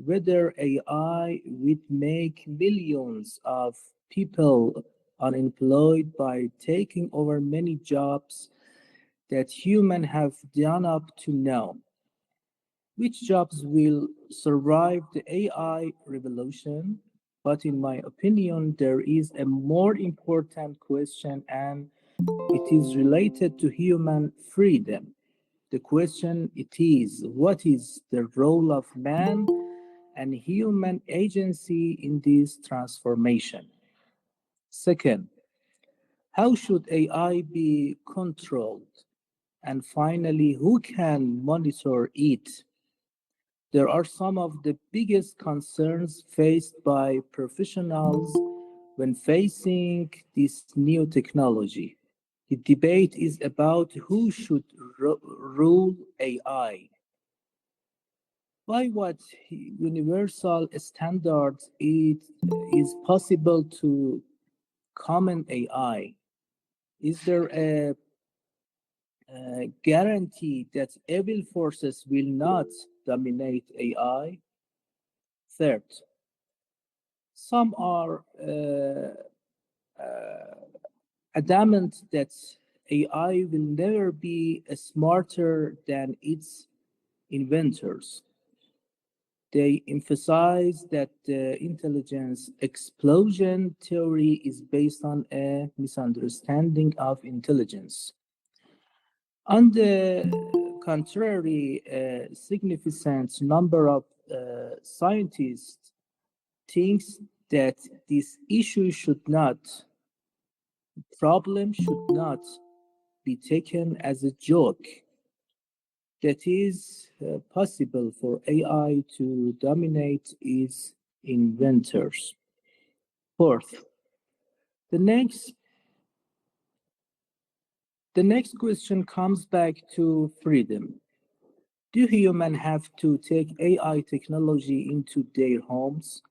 whether AI would make millions of people unemployed by taking over many jobs that humans have done up to now. Which jobs will survive the AI revolution? But in my opinion, there is a more important question, and it is related to human freedom. The question it is, what is the role of man and human agency in this transformation? Second, how should AI be controlled? And finally, who can monitor it? There are some of the biggest concerns faced by professionals when facing this new technology. The debate is about who should rule AI. By what universal standards it is possible to comment AI? Is there a guarantee that evil forces will not dominate AI? Third, some are adamant that AI will never be smarter than its inventors. They emphasize that the intelligence explosion theory is based on a misunderstanding of intelligence. On the contrary, a significant number of scientists thinks that this issue problem should not be taken as a joke. That is possible for AI to dominate its inventors. Fourth, the next question comes back to freedom. Do humans have to take AI technology into their homes?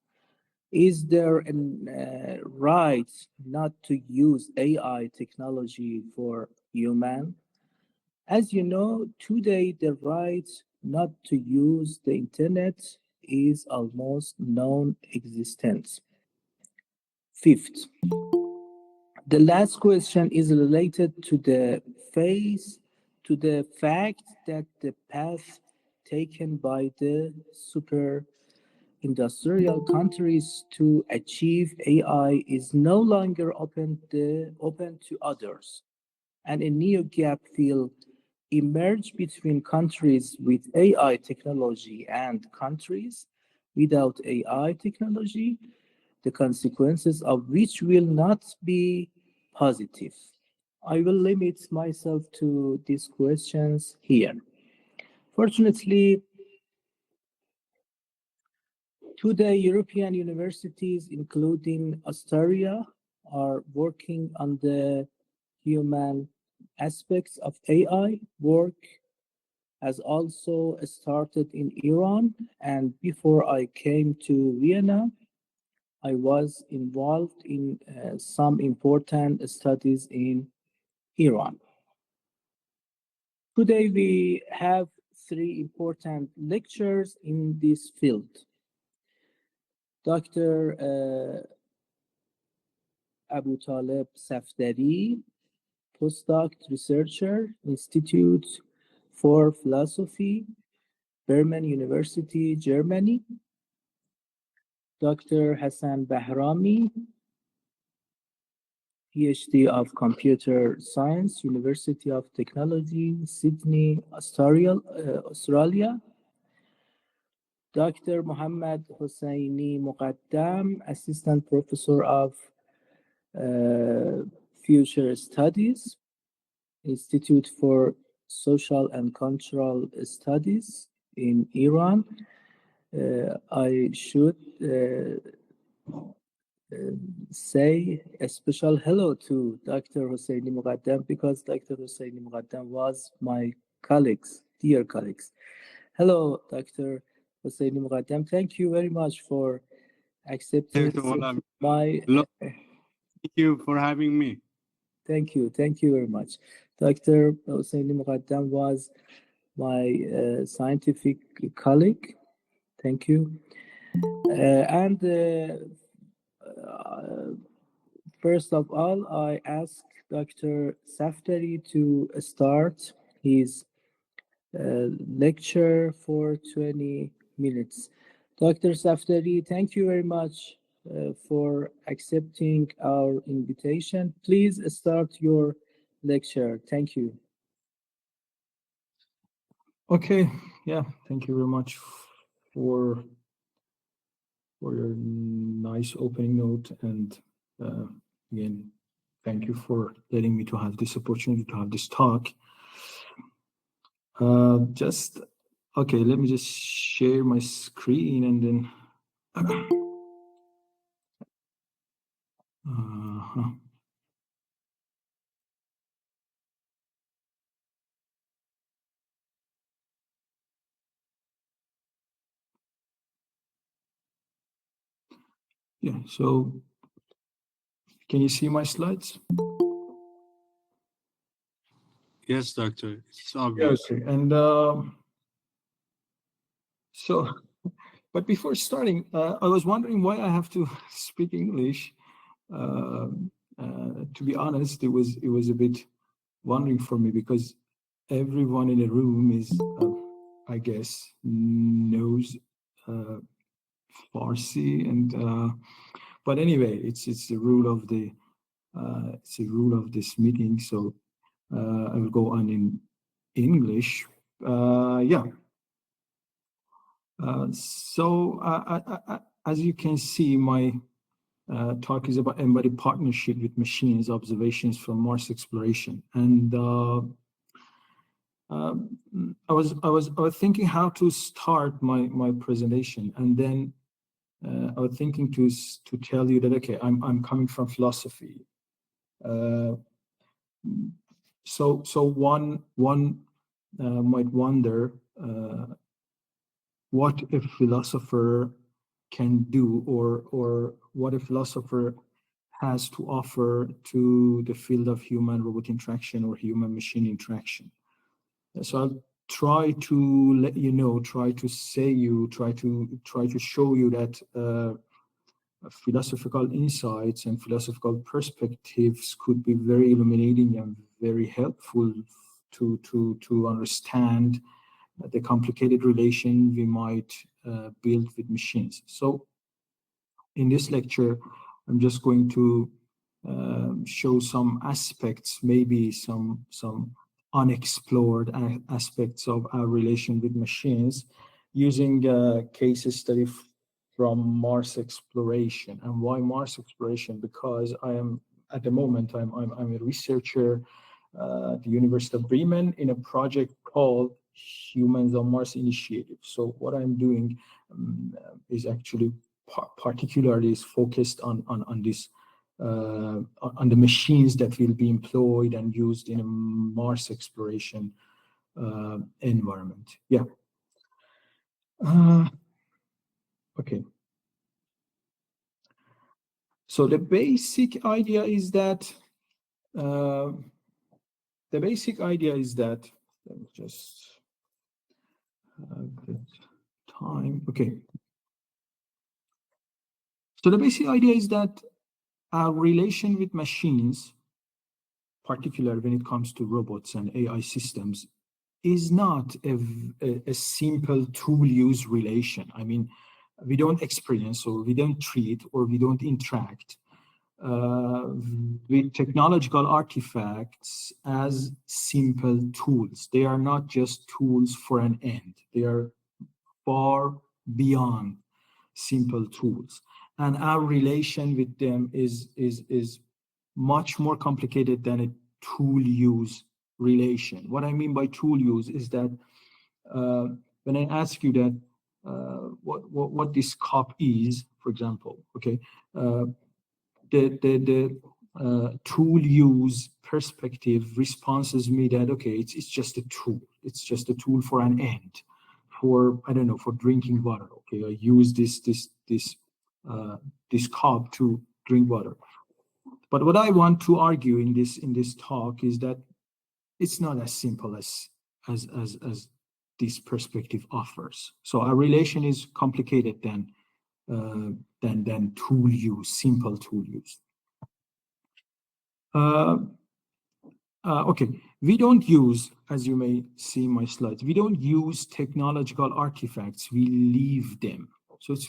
Is there a right not to use AI technology for human? As you know, today the right not to use the internet is almost non-existent. Fifth, the last question is related to the fact that the path taken by the super industrial countries to achieve AI is no longer open to others, and a new gap will emerge between countries with AI technology and countries without AI technology, the consequences of which will not be positive. I will limit myself to these questions here. Fortunately, today, European universities, including Austria, are working on the human aspects of AI. Work has also started in Iran, and before I came to Vienna, I was involved in some important studies in Iran. Today, we have three important lectures in this field. Dr. Abootaleb Safdari, Postdoc researcher, Institute for Philosophy, Bremen University, Germany. Dr. Hassan Bahrami, PhD of Computer Science, University of Technology, Sydney, Australia. Dr. Mohammad Hoseini Moghadam, Assistant Professor of Future Studies, Institute for Social and Cultural Studies in Iran. I should say a special hello to Dr. Hoseini Moghadam because Dr. Hoseini Moghadam was my colleagues, dear colleagues. Hello, Dr. Hoseini Moghadam. Thank you very much for accepting my... Thank you for having me. Thank you very much. Dr. Hoseini Moghadam was my scientific colleague. Thank you. And first of all, I ask Dr. Safdari to start his lecture for 20 minutes. Dr. Safdari, thank you very much for accepting our invitation. Please start your lecture. Thank you. Okay, yeah, thank you very much for your nice opening note, and again, thank you for letting me to have this opportunity to have this talk. Okay, let me just share my screen and then yeah, so can you see my slides? Yes, doctor. It's obvious. Okay, and so, but before starting, I was wondering why I have to speak English. To be honest, it was a bit wondering for me, because everyone in the room is, I guess, knows Farsi, and but anyway, it's the rule of the it's a rule of this meeting. So I will go on in English. Yeah. So as you can see, my talk is about embodied partnership with machines, observations from Mars exploration, and I was thinking how to start my presentation, and then I was thinking to tell you that okay, I'm coming from philosophy. So one might wonder what a philosopher can do, or what a philosopher has to offer to the field of human-robot interaction or human-machine interaction. So I'll try to let you know, try to show you that philosophical insights and philosophical perspectives could be very illuminating and very helpful to understand the complicated relation we might build with machines. So in this lecture, I'm just going to show some aspects, maybe some unexplored aspects of our relation with machines, using a case study from Mars exploration. And why Mars exploration? Because I am at the moment I'm a researcher at the University of Bremen in a project called Humans on Mars Initiative. So what I'm doing is actually particularly is focused on this on the machines that will be employed and used in a Mars exploration environment. Yeah. Okay. So the basic idea is that let me just have the time. Okay. So the basic idea is that our relation with machines, particularly when it comes to robots and AI systems, is not a simple tool-use relation. I mean, we don't experience, or we don't treat, or we don't interact with technological artifacts as simple tools. They are not just tools for an end. They are far beyond simple tools. And our relation with them is much more complicated than a tool use relation. What I mean by tool use is that when I ask you that what this cup is, for example, okay, the tool use perspective responses me that okay, it's just a tool. It's just a tool for an end, for I don't know, for drinking water. Okay, I use this cup to drink water. But what I want to argue in this talk is that it's not as simple as this perspective offers. So our relation is complicated than tool use, simple tool use. Okay, we don't use, as you may see in my slides, we don't use technological artifacts, we leave them. So it's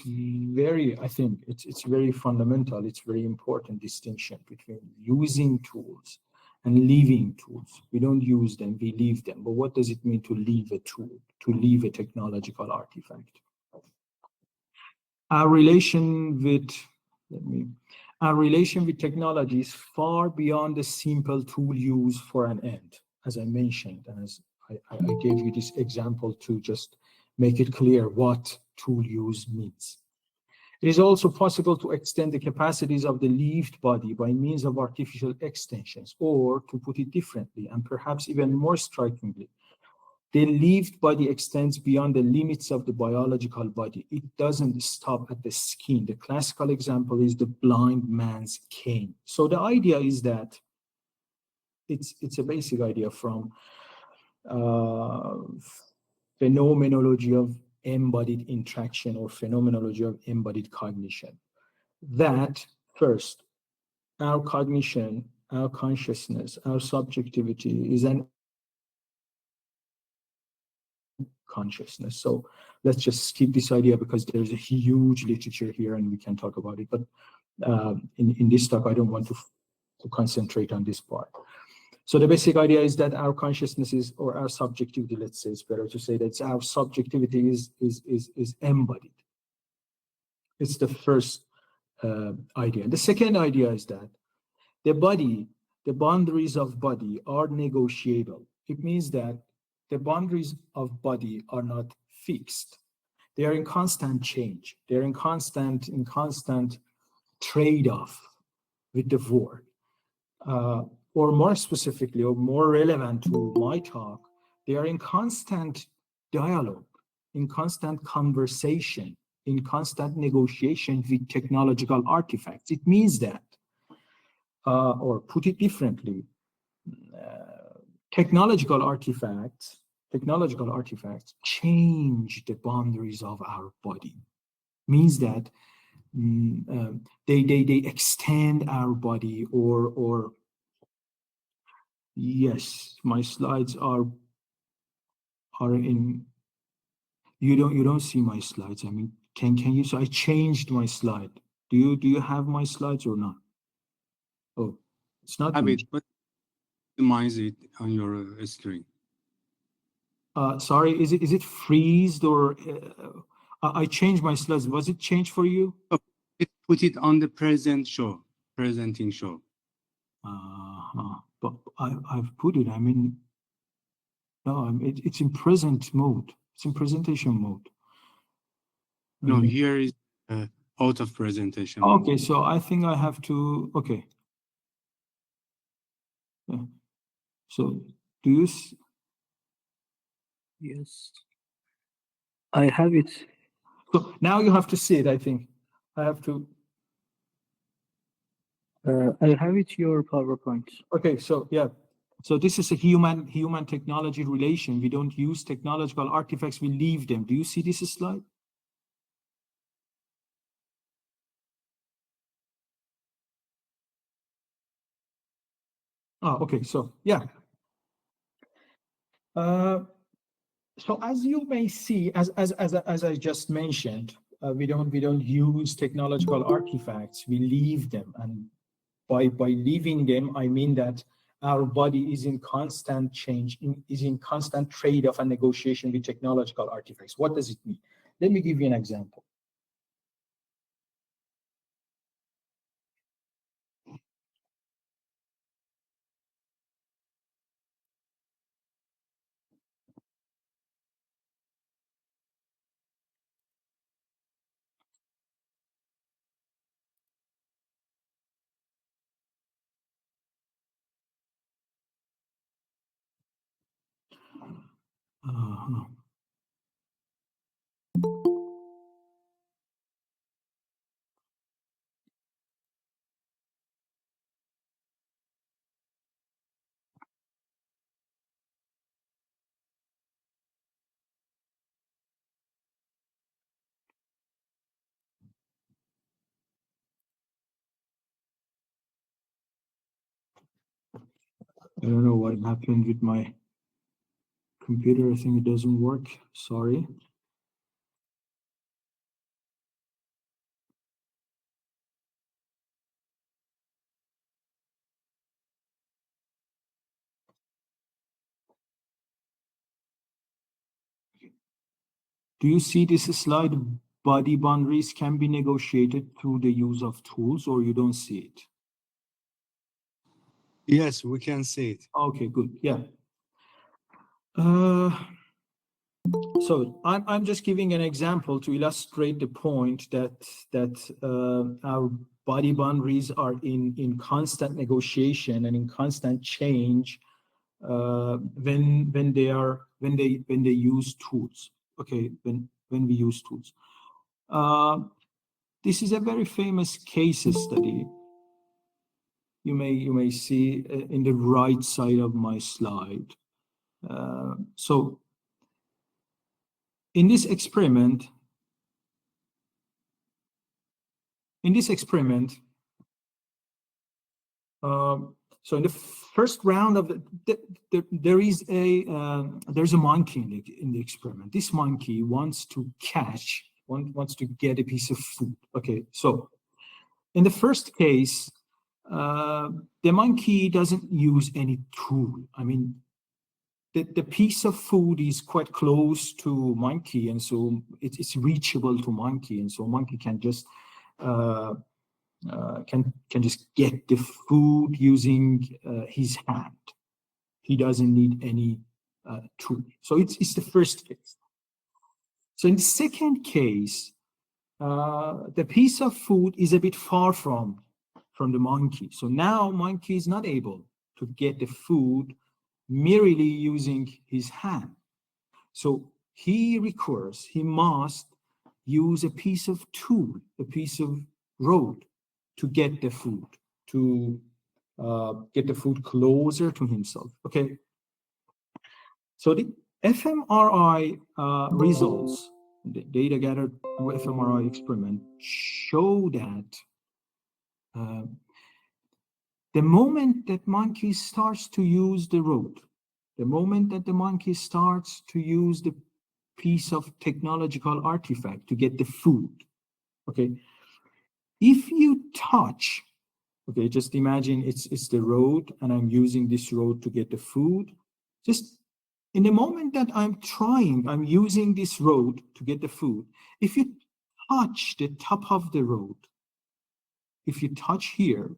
very, I think, it's very fundamental, it's very important distinction between using tools and leaving tools. We don't use them, we leave them. But what does it mean to leave a tool, to leave a technological artifact? Our relation with, our relation with technology is far beyond the simple tool use for an end, as I mentioned, and as I gave you this example to just make it clear what tool use means. It is also possible to extend the capacities of the lived body by means of artificial extensions, or to put it differently, and perhaps even more strikingly, the lived body extends beyond the limits of the biological body. It doesn't stop at the skin. The classical example is the blind man's cane. So the idea is that it's a basic idea from phenomenology of embodied interaction or phenomenology of embodied cognition. That first, our cognition, our consciousness, our subjectivity is an consciousness. So let's just skip this idea because there's a huge literature here and we can talk about it. But in this talk, I don't want to concentrate on this part. So the basic idea is that our consciousness is, or our subjectivity, let's say, it's better to say that our subjectivity is embodied. It's the first idea. The second idea is that the body, the boundaries of body are negotiable. It means that the boundaries of body are not fixed. They are in constant change. They're in constant trade-off with the world. Or more specifically, or more relevant to my talk, they are in constant dialogue, in constant conversation, in constant negotiation with technological artifacts. It means that, or put it differently, technological artifacts change the boundaries of our body. Means that they extend our body, or yes, my slides are in. You don't see my slides. I mean, can you? So I changed my slide. Do you have my slides or not? Oh, it's not. Have it, but minimize it on your screen. Sorry, is it freezed or I changed my slides? Was it changed for you? Put it on the presenting show. But I've put it. I mean, no, it's in present mode. It's in presentation mode. No, here is out of presentation. Okay, so I think I have to. Okay. Yeah. So do you? Yes, I have it. So now you have to see it. I think I have to. I have it, your PowerPoint. Okay, so yeah. So this is a human technology relation. We don't use technological artifacts, we leave them. Do you see this slide? Oh, okay, so yeah. So as you may see, as I just mentioned, we don't use technological artifacts, we leave them. And by leaving them, I mean that our body is in constant change, is in constant trade-off and negotiation with technological artifacts. What does it mean? Let me give you an example. I don't know what happened with my computer. I think it doesn't work. Sorry. Do you see this slide? Body boundaries can be negotiated through the use of tools, or you don't see it? Yes, we can see it. Okay, good. Yeah. So I'm just giving an example to illustrate the point that our body boundaries are in constant negotiation and in constant change when they use tools. Okay, when we use tools. This is a very famous case study. You may see in the right side of my slide. So in this experiment, so in the first round of there's a monkey in the experiment. This monkey wants to get a piece of food. Okay, so in the first case, the monkey doesn't use any tool. I mean, the piece of food is quite close to monkey, and so it's reachable to monkey, and so monkey can just get the food using his hand. He doesn't need any tool. So it's the first case. So in the second case, the piece of food is a bit far from the monkey. So now monkey is not able to get the food merely using his hand. So he must use a piece of tool, a piece of rod to get the food, to get the food closer to himself. Okay. So the fMRI results, the data gathered through fMRI experiment, show that the moment that monkey starts to use the rod, the moment that the monkey starts to use the piece of technological artifact to get the food, okay, if you touch, okay, just imagine it's the road and I'm using this road to get the food. Just in the moment that I'm using this road to get the food, if you touch the top of the road, if you touch here,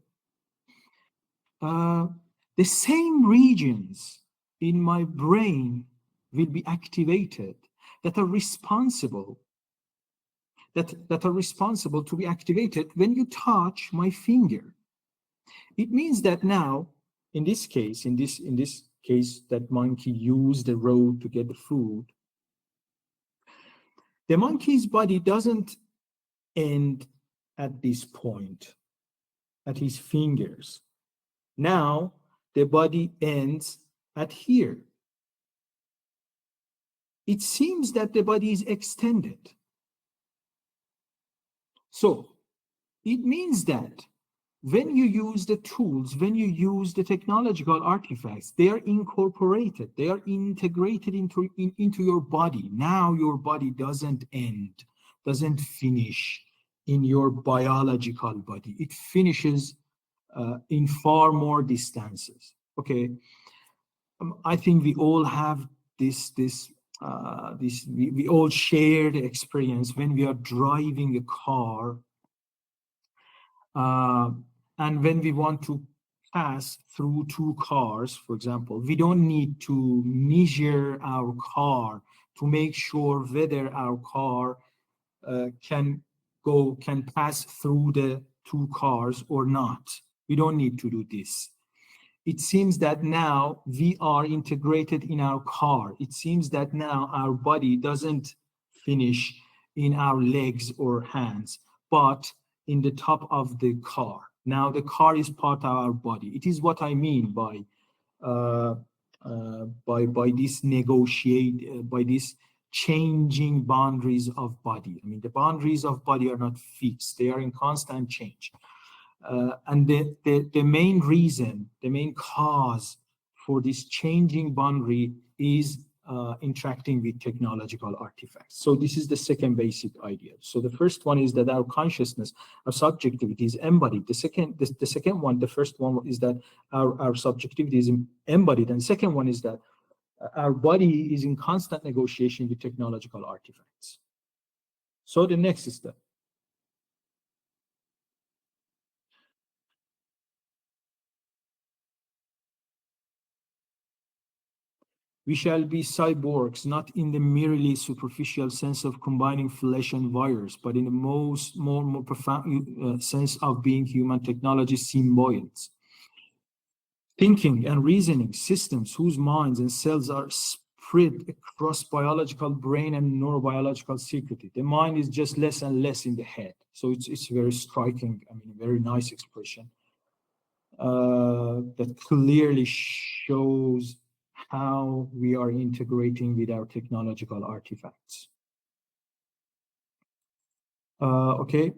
the same regions in my brain will be activated that are responsible to be activated when you touch my finger. It means that now, in this case that monkey used the road to get the food, the monkey's body doesn't end at this point, at his fingers. Now, the body ends at here. It seems that the body is extended. So, it means that when you use the tools, when you use the technological artifacts, they are incorporated, they are integrated into your body. Now your body doesn't end, doesn't finish in your biological body. It finishes in far more distances. Okay, I think we all have this. We all share the experience when we are driving a car. And when we want to pass through two cars, for example, we don't need to measure our car to make sure whether our car can pass through the two cars or not. We don't need to do this. It seems that now we are integrated in our car. It seems that now our body doesn't finish in our legs or hands, but in the top of the car. Now the car is part of our body. It is what I mean by this changing boundaries of body. I mean, the boundaries of body are not fixed; they are in constant change. And the main reason, the main cause for this changing boundary is interacting with technological artifacts. So this is the second basic idea. So the first one is that our consciousness, our subjectivity is embodied. The first one is that our subjectivity is embodied. And the second one is that our body is in constant negotiation with technological artifacts. So the next step. We shall be cyborgs, not in the merely superficial sense of combining flesh and wires, but in the more profound sense of being human technology symbiotes. Thinking and reasoning systems whose minds and cells are spread across biological brain and neurobiological circuitry. The mind is just less and less in the head. So it's very striking, very nice expression that clearly shows how we are integrating with our technological artifacts. Okay.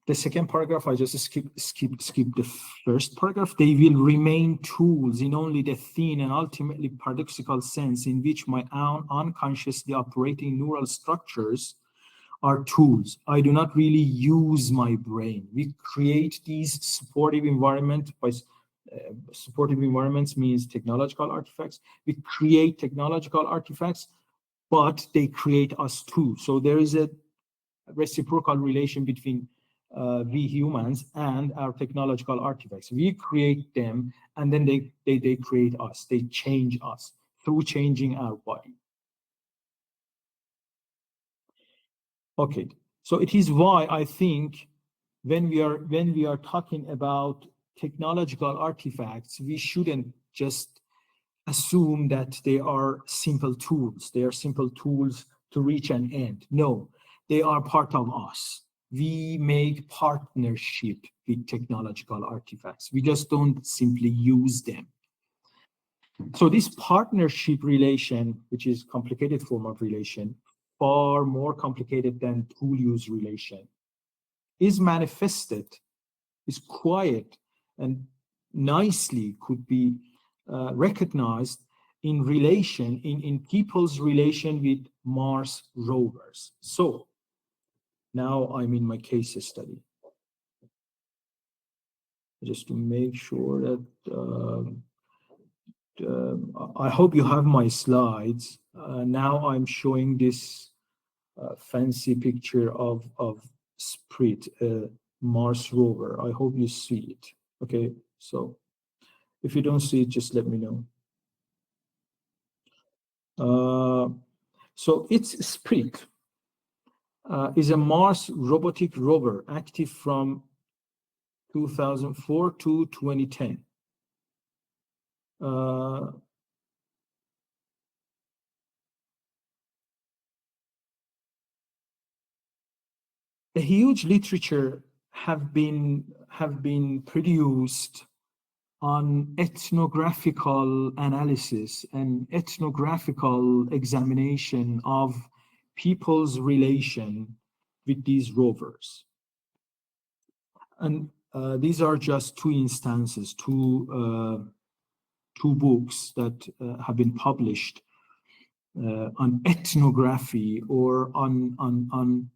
The second paragraph, I just skip the first paragraph. They will remain tools in only the thin and ultimately paradoxical sense in which my own unconsciously operating neural structures are tools. I do not really use my brain. We create these supportive environments by supportive environments means technological artifacts. We create technological artifacts, but they create us too. So there is a reciprocal relation between we humans and our technological artifacts. We create them, and then they create us. They change us through changing our body. Okay, so it is why I think when we are talking about technological artifacts, we shouldn't just assume that they are simple tools. They are simple tools to reach an end. No, they are part of us. We make partnership with technological artifacts. We just don't simply use them. So this partnership relation, which is a complicated form of relation, far more complicated than tool use relation, is manifested, is quiet, and nicely could be recognized in relation, in people's relation with Mars rovers. So now I'm in my case study. Just to make sure that I hope you have my slides. Now I'm showing this fancy picture of Spirit, Mars rover. I hope you see it. Okay, so if you don't see it, just let me know. So its Spirit is a Mars robotic rover active from 2004 to 2010. A huge literature have been produced on ethnographical analysis and ethnographical examination of people's relation with these rovers. And these are just two instances, two books that have been published on ethnography or on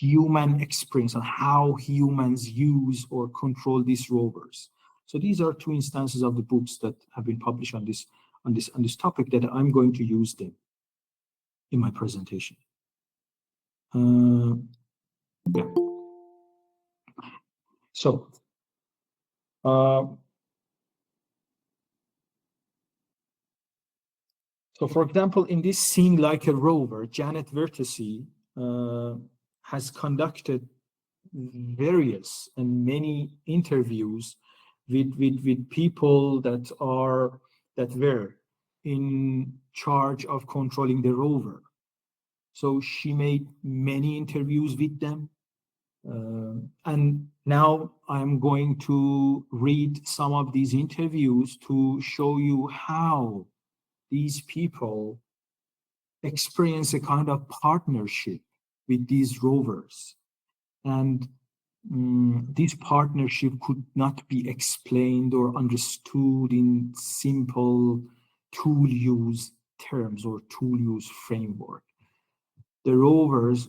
human experience, on how humans use or control these rovers. So these are two instances of the books that have been published on this topic that I'm going to use them in my presentation. Yeah. So for example, in this Sing Like a Rover, Janet Vertesi has conducted various and many interviews with people that were in charge of controlling the rover. So she made many interviews with them. And now I'm going to read some of these interviews to show you how these people experience a kind of partnership with these rovers. And this partnership could not be explained or understood in simple tool use terms or tool use framework. The rovers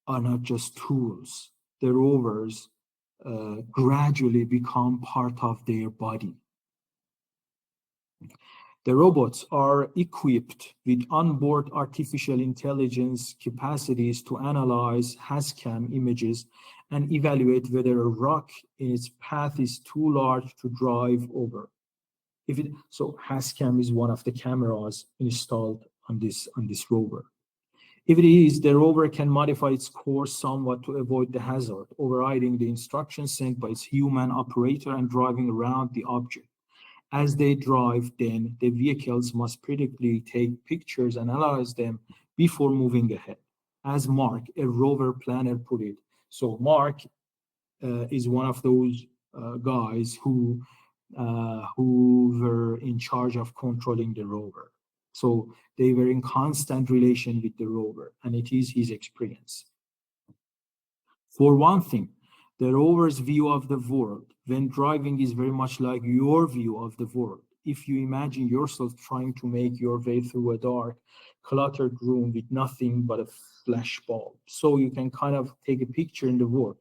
are not just tools. The rovers gradually become part of their body. The robots are equipped with onboard artificial intelligence capacities to analyze HazCam images and evaluate whether a rock in its path is too large to drive over. So HazCam is one of the cameras installed on this rover. If it is, the rover can modify its course somewhat to avoid the hazard, overriding the instructions sent by its human operator and driving around the object. As they drive, then, the vehicles must predictably take pictures and analyze them before moving ahead. As Mark, a rover planner, put it. So Mark is one of those guys who were in charge of controlling the rover. So they were in constant relation with the rover, and it is his experience. For one thing, the rover's view of the world when driving is very much like your view of the world. If you imagine yourself trying to make your way through a dark, cluttered room with nothing but a flash bulb, so you can kind of take a picture in the world,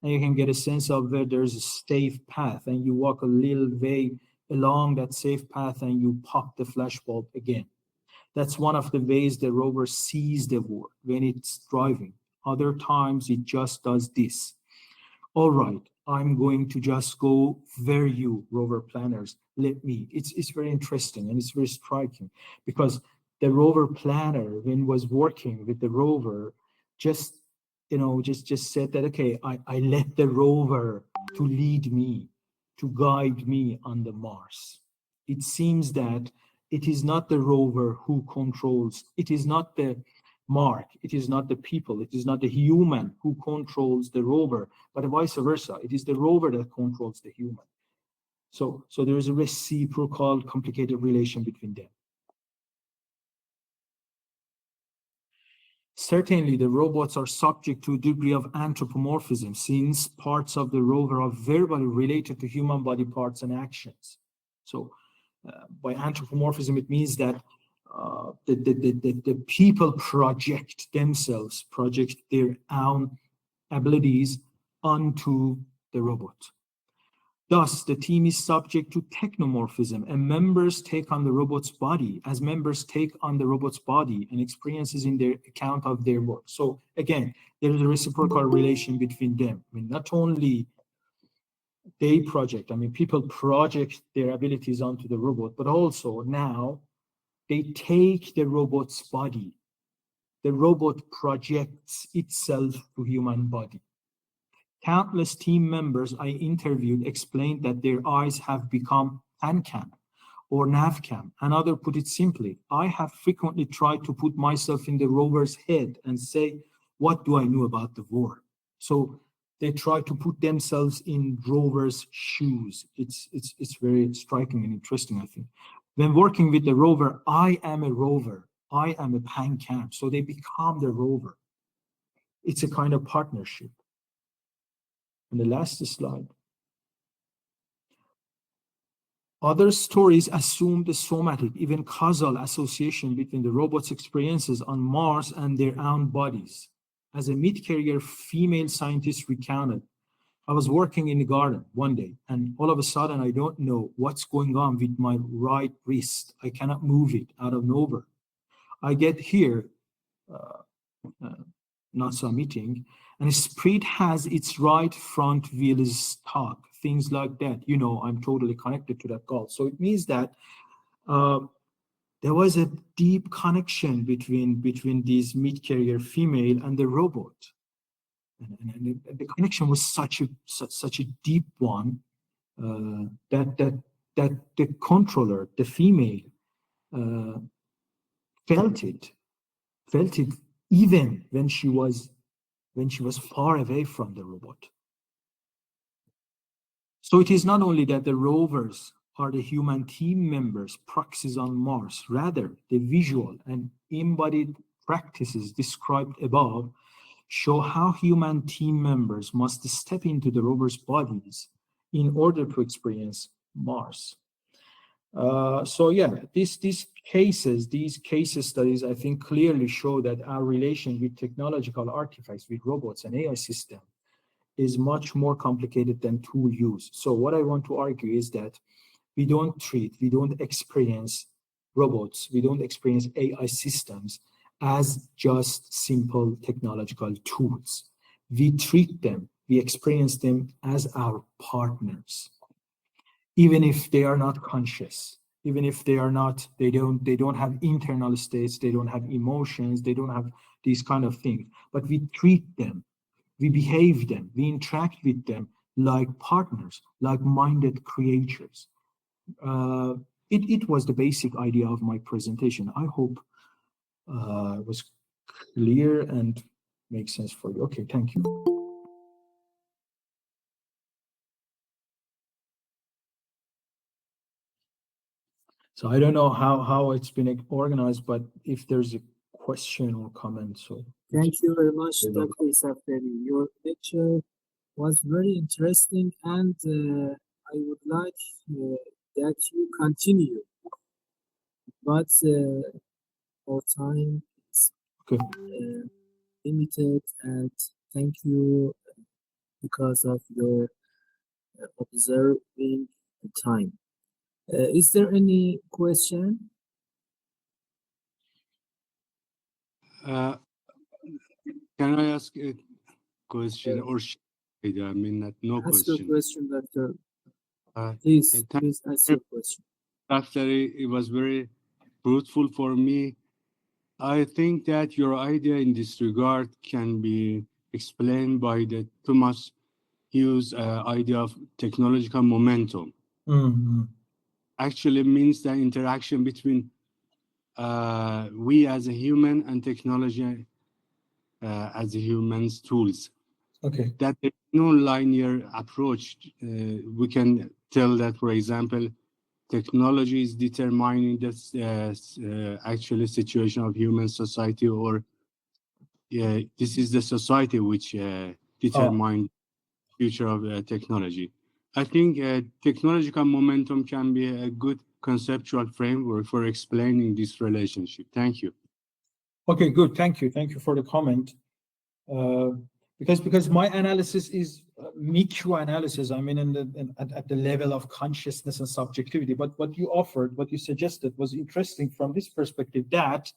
and you can get a sense of where there's a safe path, and you walk a little way along that safe path, and you pop the flash bulb again. That's one of the ways the rover sees the world when it's driving. Other times it just does this. All right, I'm going to just go where you, rover planners, let me. It's very interesting and it's very striking, because the rover planner, when was working with the rover, just said that, okay, I let the rover to lead me, to guide me on the Mars. It seems that it is not the rover who controls, it is not the Mark, it is not the people, it is not the human who controls the rover, but vice versa. It is the rover that controls the human. So there is a reciprocal, complicated relation between them. Certainly, the robots are subject to a degree of anthropomorphism, since parts of the rover are verbally related to human body parts and actions. So by anthropomorphism, it means that the people project themselves, project their own abilities onto the robot. Thus, the team is subject to technomorphism, and members take on the robot's body as members take on the robot's body and experiences in their account of their work. So again, there is a reciprocal relation between them. I mean, not only they project, people project their abilities onto the robot, but also now they take the robot's body. The robot projects itself to human body. Countless team members I interviewed explained that their eyes have become hand-cam or nav-cam. Another put it simply, I have frequently tried to put myself in the rover's head and say, what do I know about the world? So they try to put themselves in rover's shoes. It's very striking and interesting, I think. When working with the rover, I am a rover. I am a pan-cam. So they become the rover. It's a kind of partnership. And the last slide. Other stories assume the somatic, even causal association between the robot's experiences on Mars and their own bodies. As a mid-career female scientist recounted, I was working in the garden one day, and all of a sudden, I don't know what's going on with my right wrist. I cannot move it out of nowhere. I get here, NASA meeting, and Spirit has its right front wheel is stuck, things like that. I'm totally connected to that call. So it means that there was a deep connection between this mid-career female and the robot. And the connection was such a deep one that the controller, the female, felt it even when she was far away from the robot. So it is not only that the rovers are the human team members, proxies on Mars, rather the visual and embodied practices described above show how human team members must step into the rovers' bodies in order to experience Mars. So yeah, these case studies, I think, clearly show that our relation with technological artifacts, with robots and AI systems, is much more complicated than tool use. So what I want to argue is that we don't experience robots, we don't experience AI systems as just simple technological tools. We treat them, we experience them as our partners, even if they are not conscious, even if they don't have internal states, they don't have emotions, they don't have these kind of things, but we treat them, we behave them, we interact with them like partners, like minded creatures. It was the basic idea of my presentation. I hope it was clear and makes sense for you. Okay, thank you. So I don't know how it's been organized, but if there's a question or comment, so. Thank you very much, Dr. Safdari. Your lecture was very interesting, and I would like that you continue. But our time is limited, and thank you because of your observing the time. Is there any question? Can I ask a question, or I mean, no Ask question? your question, Doctor. Please ask your question. After it was very fruitful for me. I think that your idea in this regard can be explained by the Thomas Hughes idea of technological momentum. Mm-hmm. Actually means the interaction between we as a human and technology as a human's tools. Okay. That there's no linear approach. We can tell that, for example, technology is determining this actually situation of human society, or this is the society which determines future of technology. I think technological momentum can be a good conceptual framework for explaining this relationship. Thank you. Okay, good. Thank you. Thank you for the comment. Because my analysis is micro analysis. I mean, at the level of consciousness and subjectivity. But what you offered, what you suggested, was interesting from this perspective, that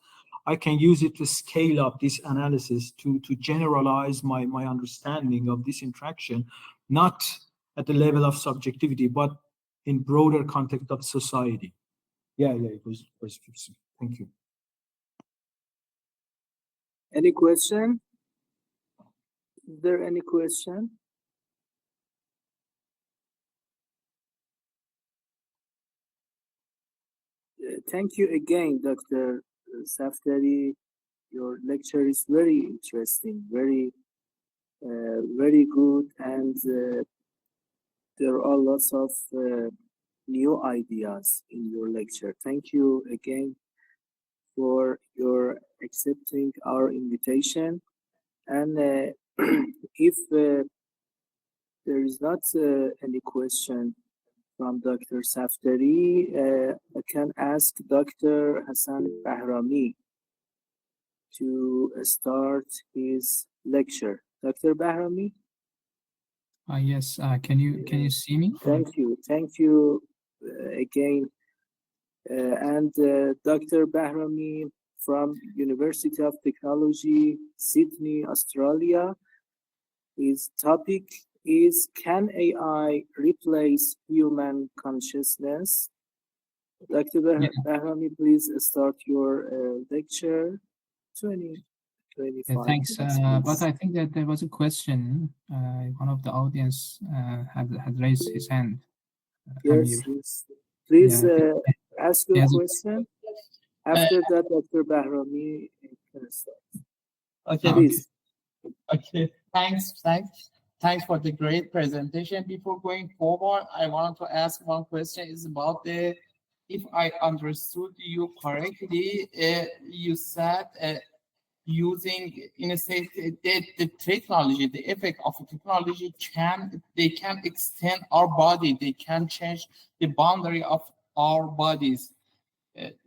I can use it to scale up this analysis to generalize my understanding of this interaction, not at the level of subjectivity, but in broader context of society. Yeah, it was interesting. Thank you. Any question? Is there any question? Thank you again, Dr. Safdari. Your lecture is very interesting, very good, and there are lots of new ideas in your lecture. Thank you again for your accepting our invitation. And if there is not any question from Dr. Safdari, I can ask Dr. Hassan Bahrami to start his lecture. Dr. Bahrami? Yes, can you see me? Thank you again. And Dr. Bahrami from University of Technology, Sydney, Australia. His topic is, can AI replace human consciousness? Dr. Bahrami, please start your lecture. 25 thanks. minutes, but I think that there was a question. One of the audience had raised his hand. Yes. Please ask your question. After that, Dr. Bahrami can start. Okay. Please. Okay. Thanks for the great presentation. Before going forward, I want to ask one question. Is about if I understood you correctly, you said using, in a sense, the technology, the effect of the technology can extend our body. They can change the boundary of our bodies.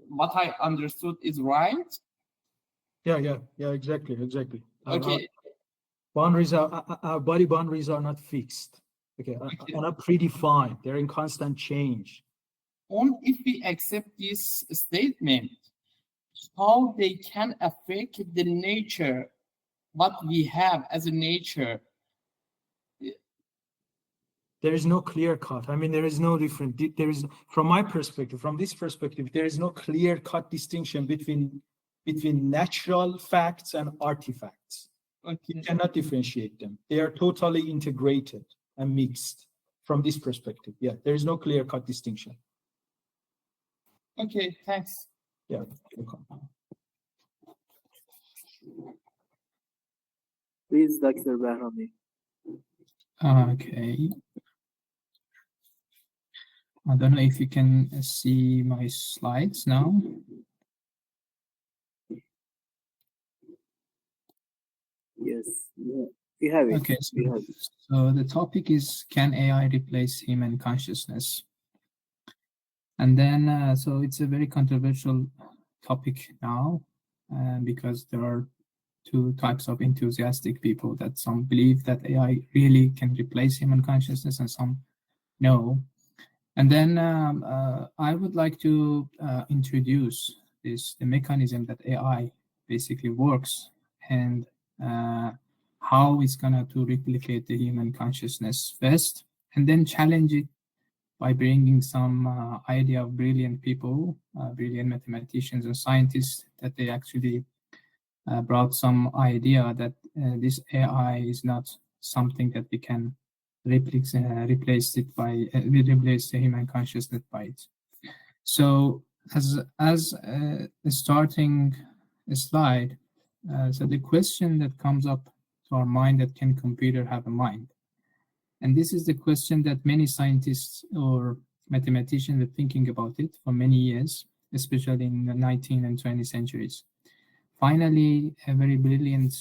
What I understood is right? Yeah, exactly. Okay. Boundaries our body boundaries are not fixed. Okay, are not predefined. They're in constant change. Only if we accept this statement, how they can affect the nature, what we have as a nature. There is no clear cut. I mean, there is no different. There is, from my perspective, from this perspective, there is no clear cut distinction between natural facts and artifacts. Okay. You cannot differentiate them. They are totally integrated and mixed from this perspective. Yeah, there is no clear cut distinction. Okay, thanks. Yeah. Okay. Please, Dr. Bahrami. Okay. I don't know if you can see my slides now. Yes, we have it. Okay, so the topic is, can AI replace human consciousness? And then, so it's a very controversial topic now, because there are two types of enthusiastic people, that some believe that AI really can replace human consciousness and some no. And then I would like to introduce the mechanism that AI basically works, and how it's gonna to replicate the human consciousness first, and then challenge it by bringing some idea of brilliant people, brilliant mathematicians and scientists, that they actually brought some idea that this AI is not something that we can replace the human consciousness by it. So as a starting slide, so the question that comes up to our mind, that can computer have a mind? And this is the question that many scientists or mathematicians were thinking about it for many years, especially in the 19th and 20th centuries. Finally, a very brilliant,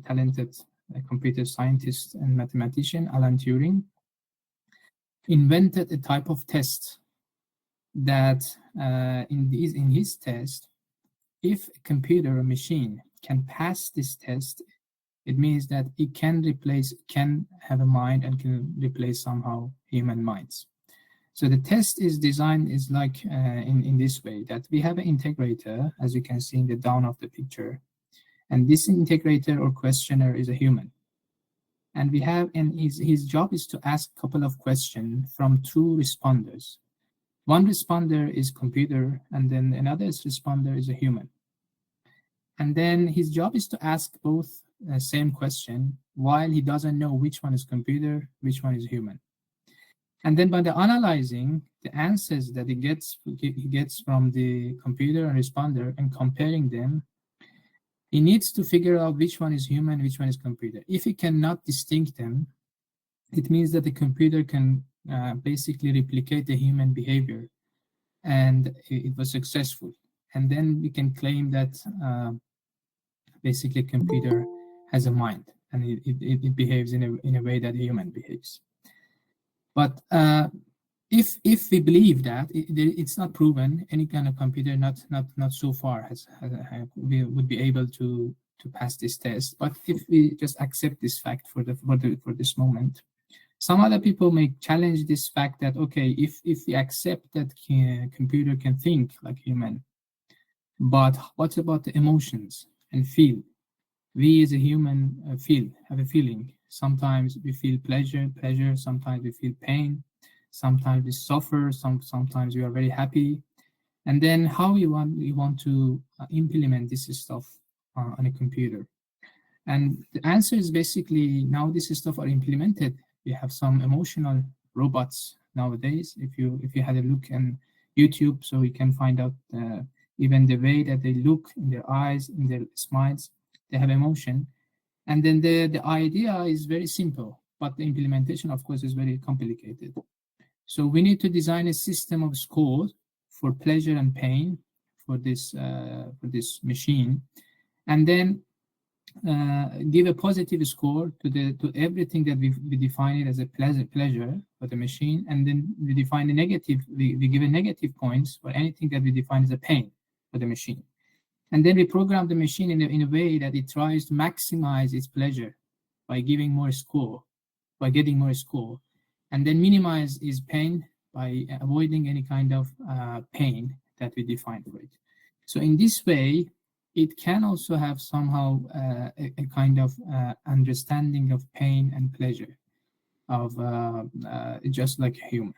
talented computer scientist and mathematician, Alan Turing, invented a type of test that in his test, if a computer or machine can pass this test, it means that it can have a mind and can replace somehow human minds. So the test is designed is like in this way, that we have an integrator, as you can see in the down of the picture, and this integrator or questioner is a human. And we have, and his job is to ask a couple of questions from two responders. One responder is computer, and then another responder is a human. And then his job is to ask both same question, while he doesn't know which one is computer, which one is human. And then by the analyzing the answers that he gets from the computer and responder and comparing them, he needs to figure out which one is human, which one is computer. If he cannot distinguish them, it means that the computer can basically replicate the human behavior, and it was successful. And then we can claim that basically computer has a mind, and it behaves in a way that a human behaves. But if we believe that it's not proven, any kind of computer not so far would be able to pass this test. But if we just accept this fact for this moment, some other people may challenge this fact that, okay, if we accept that computer can think like human, but what about the emotions and feel? We as a human have a feeling. Sometimes we feel pleasure, sometimes we feel pain, sometimes we suffer, sometimes we are very happy. And then how we want to implement this stuff on a computer. And the answer is basically, now this stuff are implemented. We have some emotional robots nowadays. If you had a look on YouTube, so you can find out even the way that they look in their eyes, in their smiles, they have emotion. And then the idea is very simple, but the implementation, of course, is very complicated. So we need to design a system of scores for pleasure and pain for this machine. And then give a positive score to everything that we define it as a pleasure for the machine, and then we define a negative. We give a negative points for anything that we define as a pain for the machine, and then we program the machine in a way that it tries to maximize its pleasure by giving more score, by getting more score, and then minimize its pain by avoiding any kind of pain that we define for it. So in this way, it can also have somehow a kind of understanding of pain and pleasure of just like a human.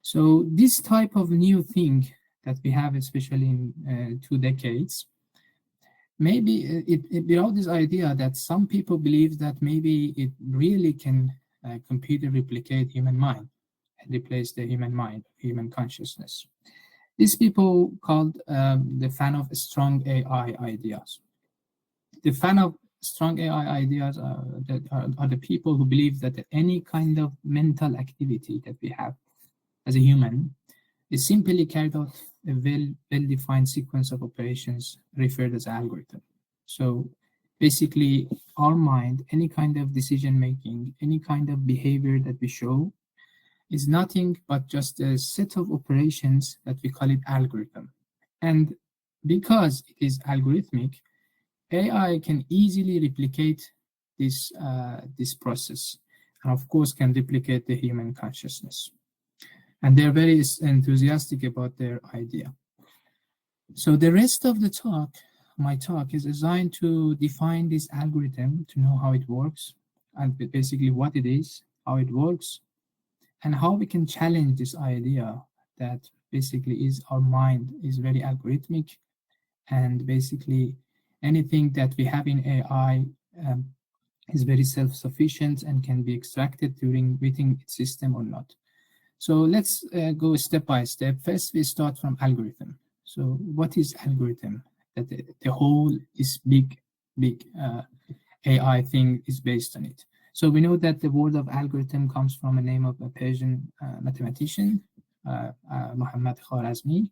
So this type of new thing that we have, especially in 2 decades, maybe it brought this idea that some people believe that maybe it really can computer replicate human mind and replace the human mind, human consciousness. These people called the fan of strong AI ideas. The fan of strong AI ideas are the people who believe that any kind of mental activity that we have as a human is simply carried out a well-defined sequence of operations referred as algorithm. So basically, our mind, any kind of decision-making, any kind of behavior that we show is nothing but just a set of operations that we call it algorithm. And because it is algorithmic, AI can easily replicate this process, and of course can replicate the human consciousness. And they're very enthusiastic about their idea. So the rest of the talk, my talk, is designed to define this algorithm, to know how it works, and basically what it is, how it works, and how we can challenge this idea that basically is our mind is very algorithmic, and basically anything that we have in AI is very self-sufficient and can be extracted within its system or not. So let's go step by step. First, we start from algorithm. So what is algorithm? That the whole this big AI thing is based on it. So we know that the word of algorithm comes from a name of a Persian mathematician, Mohammad Khwarazmi,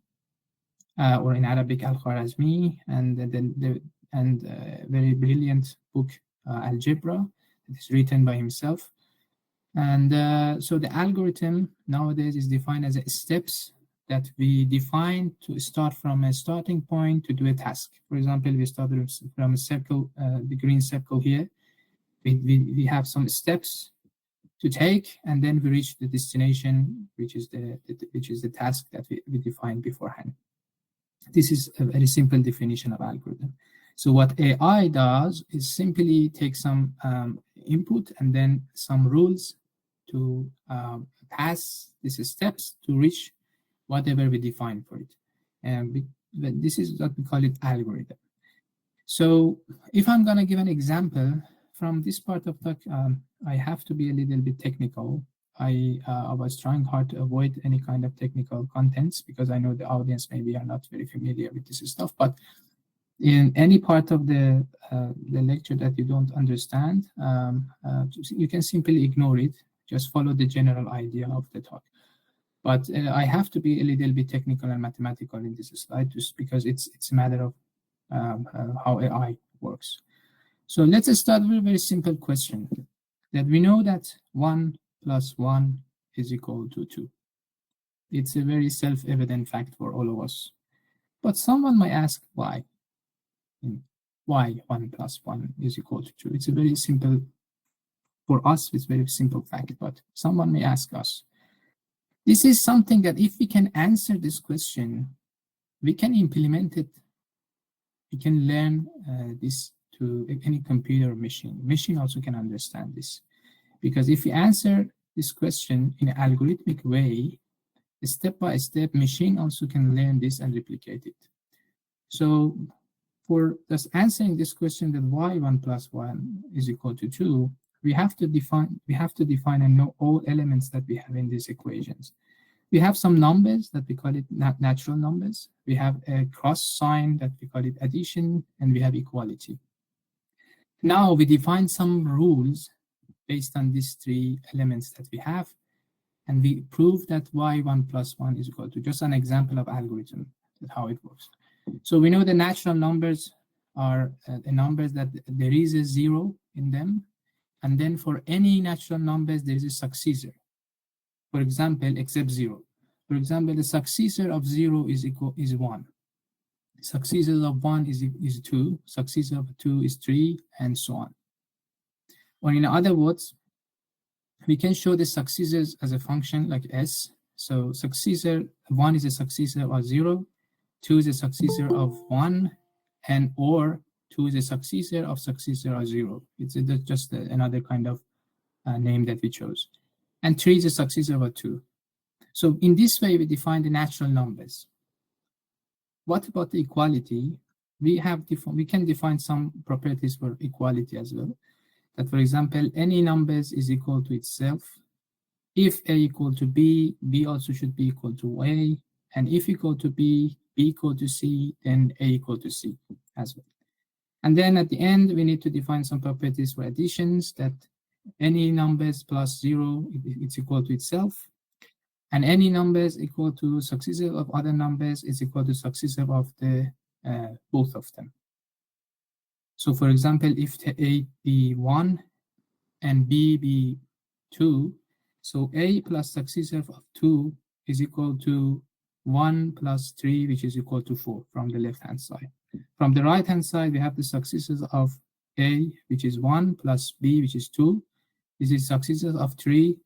or in Arabic Al-Khwarazmi, and a very brilliant book, Algebra, that is written by himself. And so the algorithm nowadays is defined as steps that we define to start from a starting point to do a task. For example, we start from a circle, the green circle here. We have some steps to take, and then we reach the destination, which is the task that we defined beforehand. This is a very simple definition of algorithm. So what AI does is simply take some input and then some rules to pass these steps to reach whatever we define for it. And this is what we call it algorithm. So if I'm going to give an example from this part of talk, I have to be a little bit technical. I was trying hard to avoid any kind of technical contents because I know the audience maybe are not very familiar with this stuff. But in any part of the lecture that you don't understand, you can simply ignore it. Just follow the general idea of the talk. But I have to be a little bit technical and mathematical in this slide just because it's a matter of how AI works. So let's start with a very simple question. That we know that 1 + 1 is equal to 2. It's a very self-evident fact for all of us. But someone might ask why. Why 1 + 1 is equal to 2? It's a very simple, for us, it's a very simple fact, but someone may ask us. This is something that if we can answer this question, we can implement it. We can learn this to any computer or machine. Machine also can understand this. Because if we answer this question in an algorithmic way, step by step, machine also can learn this and replicate it. So for just answering this question that why 1 + 1 is equal to 2, we have to define and know all elements that we have in these equations. We have some numbers that we call it natural numbers. We have a cross sign that we call it addition, and we have equality. Now we define some rules based on these 3 elements that we have, and we prove that why 1 + 1 is equal to, just an example of algorithm, how it works. So we know the natural numbers are numbers that there is a 0 in them, and then for any natural numbers there is a successor. For example, except 0. For example, the successor of 0 is 1. Successor of 1 is 2. Successor of 2 is 3, and so on. Or in other words, we can show the successors as a function like S. So successor 1 is a successor of 0, 2 is a successor of 1, and or 2 is a successor of 0. It's just another kind of name that we chose. And 3 is a successor of 2. So in this way, we define the natural numbers. What about the equality? We can define some properties for equality as well. That, for example, any numbers is equal to itself. If A equal to B, B also should be equal to A. And if equal to B, B equal to C, then A equal to C as well. And then at the end, we need to define some properties for additions, that any numbers plus 0, it's equal to itself. And any numbers equal to successor of other numbers is equal to successor of the both of them. So for example, if A be 1 and B be 2, so A plus successor of 2 is equal to 1 plus 3, which is equal to 4 from the left-hand side. From the right-hand side, we have the successors of A, which is 1, plus B, which is 2. This is successors of 3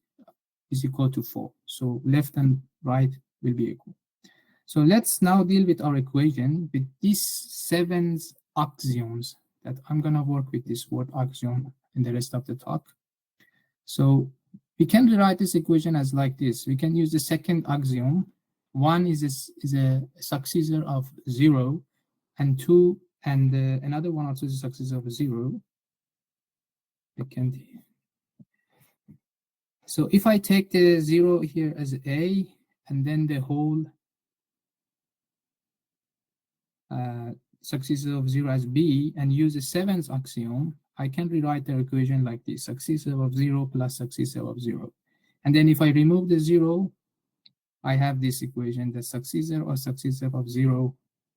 is equal to 4. So left and right will be equal. So let's now deal with our equation with these 7 axioms that I'm going to work with this word axiom in the rest of the talk. So we can rewrite this equation as like this. We can use the second axiom. 1 is a successor of 0, and 2, and another one also is a successor of 0. So if I take the 0 here as A, and then the whole successor of 0 as B, and use the 7th axiom, I can rewrite the equation like this: successor of 0 plus successor of 0. And then if I remove the 0, I have this equation: the successor or successor of 0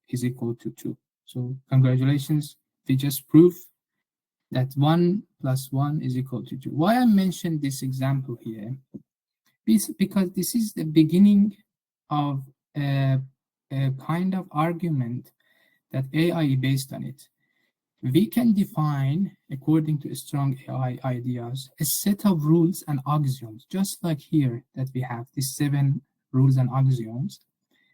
is equal to 2. So congratulations, we just proved that 1 plus 1 is equal to 2. Why I mentioned this example here is because this is the beginning of a kind of argument that AI is based on it. We can define, according to strong AI ideas, a set of rules and axioms, just like here that we have these 7 rules and axioms,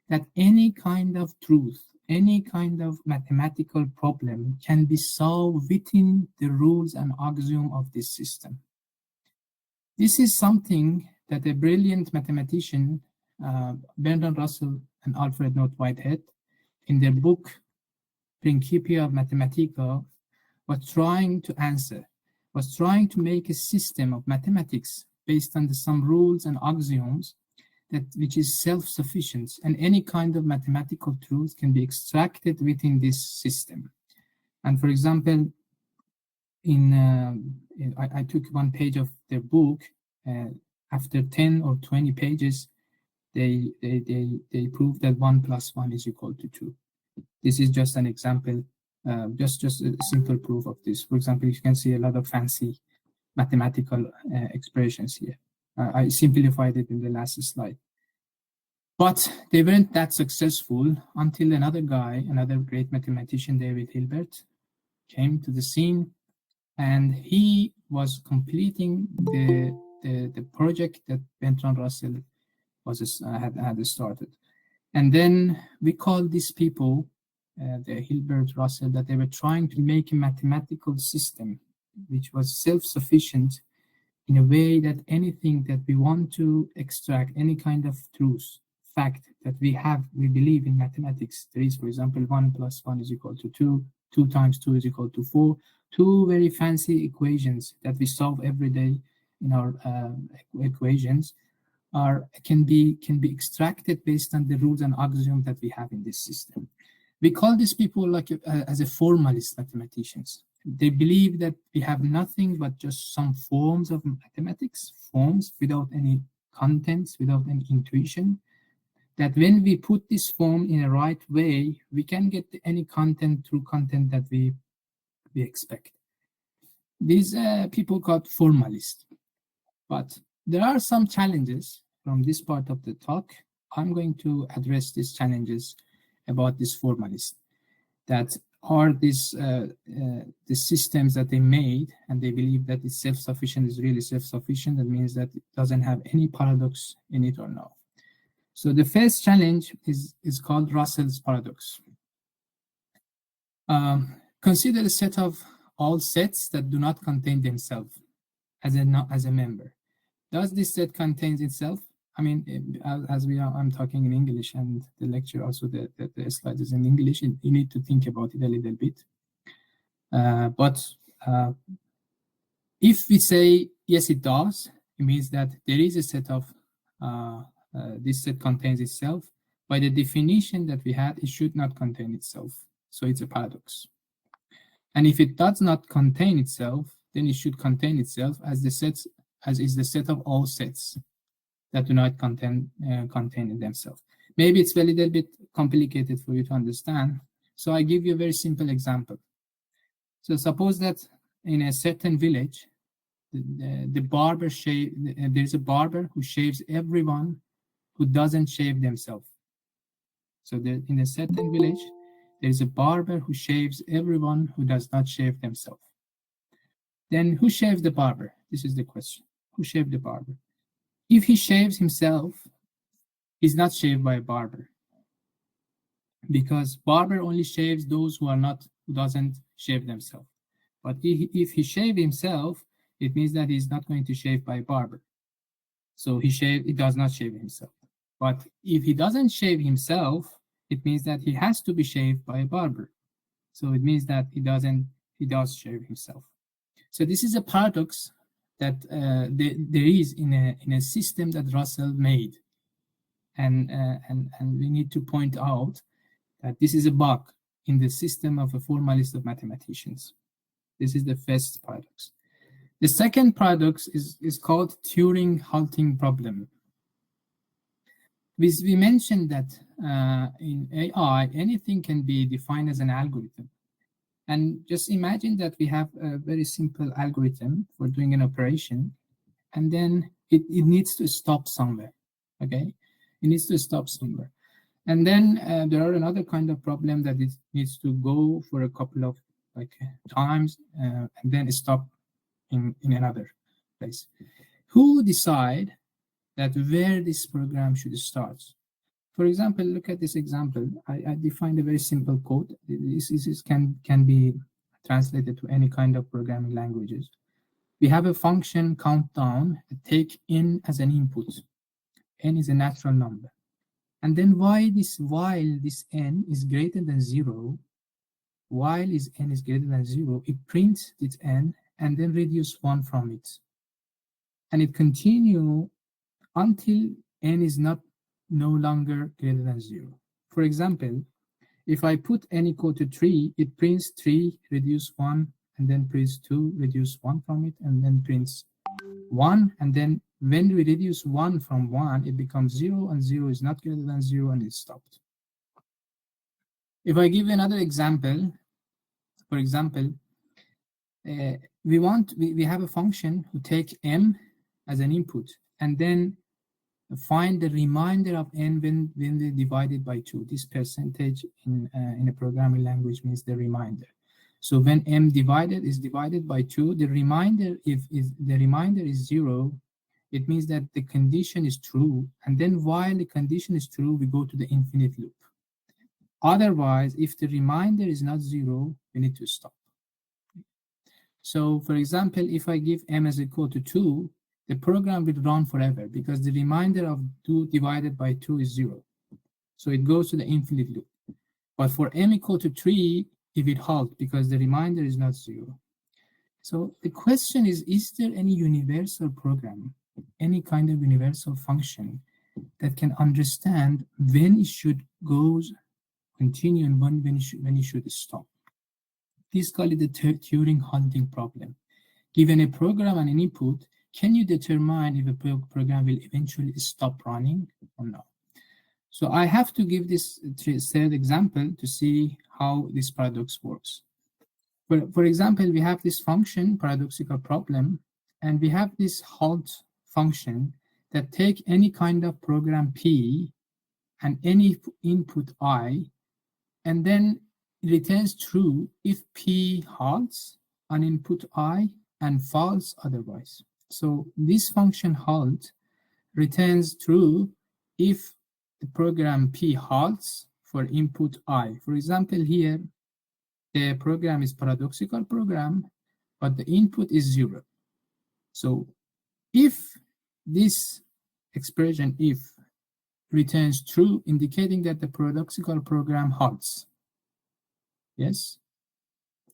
that any kind of truth, any kind of mathematical problem can be solved within the rules and axiom of this system. This is something that a brilliant mathematician, Bertrand Russell and Alfred North Whitehead, in their book Principia Mathematica, was trying to answer, was trying to make a system of mathematics based on some rules and axioms which is self-sufficient, and any kind of mathematical truth can be extracted within this system. And for example, I took one page of their book. After 10 or 20 pages, they prove that 1 plus 1 is equal to 2. This is just an example, just a simple proof of this. For example, you can see a lot of fancy mathematical expressions here. I simplified it in the last slide. But they weren't that successful until another guy, another great mathematician, David Hilbert, came to the scene, and he was completing the project that Bertrand Russell had started. And then we call these people, the Hilbert, Russell, that they were trying to make a mathematical system which was self-sufficient in a way that anything that we want to extract, any kind of truth, fact that we believe in mathematics. There is, for example, 1 plus 1 is equal to 2, 2 times 2 is equal to 4, 2 very fancy equations that we solve every day in our equations can be extracted based on the rules and axioms that we have in this system. We call these people as a formalist mathematicians. They believe that we have nothing but just some forms of mathematics, forms without any contents, without any intuition, that when we put this form in a right way, we can get any content through content that we expect. These people called formalists. But there are some challenges from this part of the talk. I'm going to address these challenges about this formalist, that are these the systems that they made, and they believe that it's self-sufficient is really self-sufficient. That means that it doesn't have any paradox in it or no. So the first challenge is called Russell's paradox. Consider a set of all sets that do not contain themselves as a member. Does this set contain itself? I mean, I'm talking in English, and the lecture also, the slide is in English. You need to think about it a little bit. But if we say, yes, it does, it means that there is a set of, this set contains itself. By the definition that we had, it should not contain itself. So it's a paradox. And if it does not contain itself, then it should contain itself as is the set of all sets that do not contain in themselves. Maybe it's a little bit complicated for you to understand. So I give you a very simple example. So suppose that in a certain village, there's a barber who shaves everyone who doesn't shave themselves. So in a certain village, there's a barber who shaves everyone who does not shave themselves. Then who shaves the barber? This is the question. Who shaved the barber? If he shaves himself, he's not shaved by a barber, because barber only shaves those who doesn't shave themselves. But if he shaves himself, it means that he's not going to shave by a barber. So he does not shave himself. But if he doesn't shave himself, it means that he has to be shaved by a barber. So it means that he does shave himself. So this is a paradox that there is in a system that Russell made, and we need to point out that this is a bug in the system of a formalist of mathematicians. This is the first paradox. The second paradox is called Turing-Halting problem. We mentioned that in AI, anything can be defined as an algorithm. And just imagine that we have a very simple algorithm for doing an operation, and then it needs to stop somewhere, okay? It needs to stop somewhere. And then there are another kind of problem that it needs to go for a couple of times and then stop in another place. Who decide that where this program should start? For example, look at this example. I defined a very simple code. This can be translated to any kind of programming languages. We have a function countdown, take n as an input. N is a natural number. And then while this n is greater than 0, while n is greater than 0, it prints its n and then reduce 1 from it. And it continues until n is no longer greater than 0. For example, if I put n equal to 3, it prints 3, reduce 1, and then prints 2, reduce 1 from it, and then prints 1. And then when we reduce 1 from 1, it becomes 0, and 0 is not greater than 0, and it's stopped. If I give another example, for example, we have a function who take m as an input, and then find the remainder of n when they divide it by 2. This percentage in a programming language means the remainder. So when m is divided by 2, the remainder, if the remainder is 0, it means that the condition is true. And then while the condition is true, we go to the infinite loop. Otherwise, if the remainder is not 0, we need to stop. So for example, if I give m as equal to 2, the program will run forever because the remainder of 2 divided by 2 is 0. So it goes to the infinite loop. But for m equal to 3, it will halt because the remainder is not 0. So the question is there any universal program, any kind of universal function that can understand when it should continue and when it should stop? This is called the Turing-Halting problem. Given a program and an input, can you determine if a program will eventually stop running or not? So I have to give this third example to see how this paradox works. For example, we have this function, paradoxical problem, and we have this halt function that take any kind of program P and any input I, and then returns true if P halts on input I and false otherwise. So this function halt returns true if the program P halts for input I. For example, here, the program is paradoxical program, but the input is 0. So if this expression if returns true, indicating that the paradoxical program halts, yes,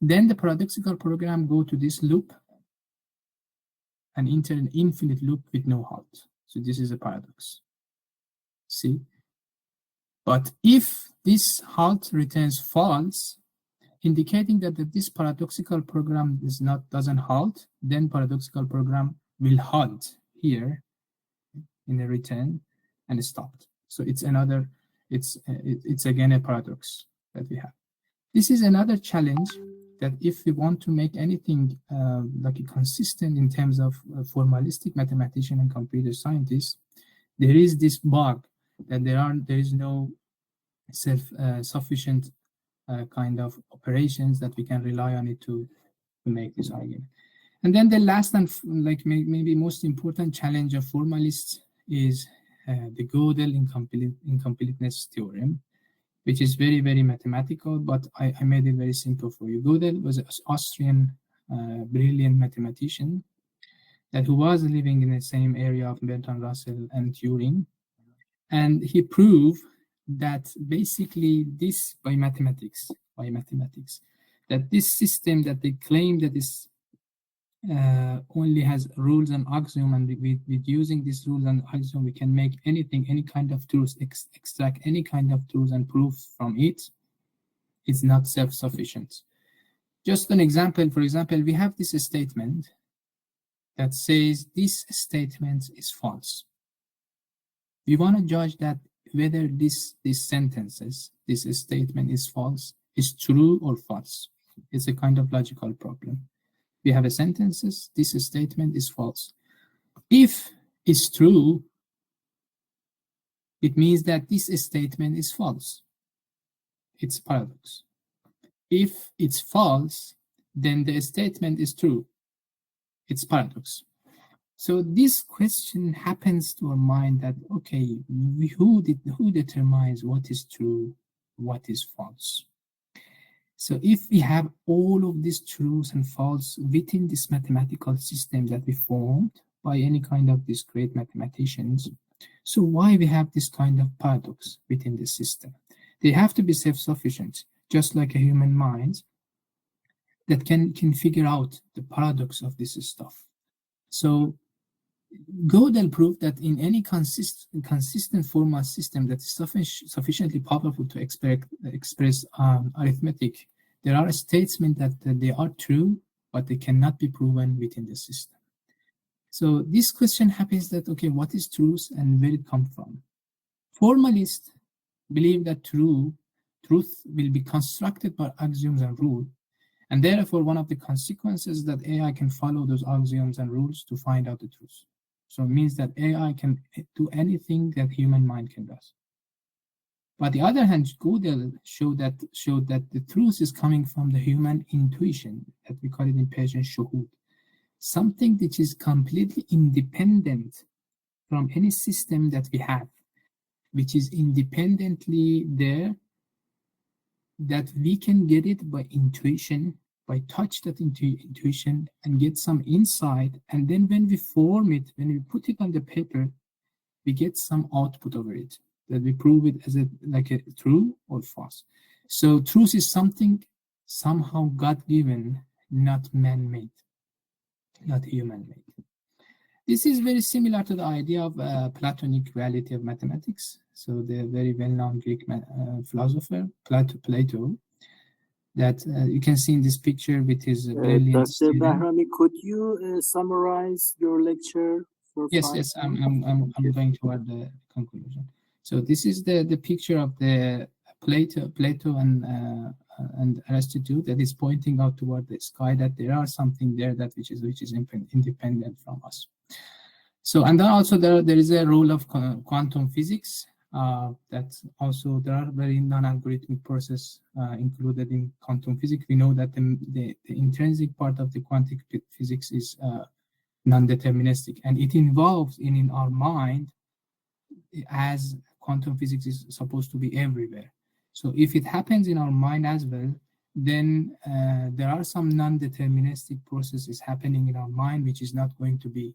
then the paradoxical program go to this loop and enter an infinite loop with no halt. So this is a paradox. See? But if this halt returns false, indicating that this paradoxical program doesn't halt, then paradoxical program will halt here in the return and stopped. So it's another, it's again a paradox that we have. This is another challenge that if we want to make anything like consistent in terms of formalistic mathematician and computer scientists, there is this bug that there is no self-sufficient kind of operations that we can rely on it to make this argument. And then the last and maybe most important challenge of formalists is the Gödel incompleteness theorem, which is very, very mathematical, but I made it very simple for you. Gödel was an Austrian brilliant mathematician who was living in the same area of Bertrand Russell and Turing. And he proved that basically this by mathematics, that this system that they claim that is only has rules and axiom, and with using these rules and axiom, we can make anything, any kind of truth, extract any kind of truth and proof from it. It's not self-sufficient. Just an example, for example, we have this statement that says this statement is false. We want to judge that whether these sentences, this statement is false, is true or false. It's a kind of logical problem. We have a sentences, this statement is false. If it's true, it means that this statement is false. It's paradox. If it's false, then the statement is true. It's paradox. So this question happens to our mind that, okay, who determines what is true, what is false? So if we have all of these truths and false within this mathematical system that we formed by any kind of these great mathematicians, so why we have this kind of paradox within the system? They have to be self-sufficient, just like a human mind that can figure out the paradox of this stuff. So Gödel proved that in any consistent formal system that is sufficiently powerful to express arithmetic, there are statements that they are true, but they cannot be proven within the system. So this question happens that, okay, what is truth and where it comes from? Formalists believe that truth will be constructed by axioms and rules, and therefore one of the consequences that AI can follow those axioms and rules to find out the truth. So it means that AI can do anything that human mind can do. But the other hand, Gödel showed that the truth is coming from the human intuition, that we call it in Persian shuhud, something which is completely independent from any system that we have, which is independently there, that we can get it by intuition, by touch that intuition and get some insight, and then when we form it, when we put it on the paper, we get some output over it, that we prove it as like a true or false. So truth is something somehow God-given, not man-made, not human-made. This is very similar to the idea of Platonic reality of mathematics. So the very well-known Greek philosopher, Plato, that you can see in this picture with his brilliant Dr. student. Bahrami, could you summarize your lecture for Yes, I'm going toward the conclusion. So this is the picture of the Plato and Aristotle that is pointing out toward the sky, that there are something there that which is independent from us. So, and then also there is a role of quantum physics, that also there are very non-algorithmic process included in quantum physics. We know that the intrinsic part of the quantum physics is non-deterministic, and it involves in our mind, as quantum physics is supposed to be everywhere. So if it happens in our mind as well, then there are some non-deterministic processes happening in our mind, which is not going to be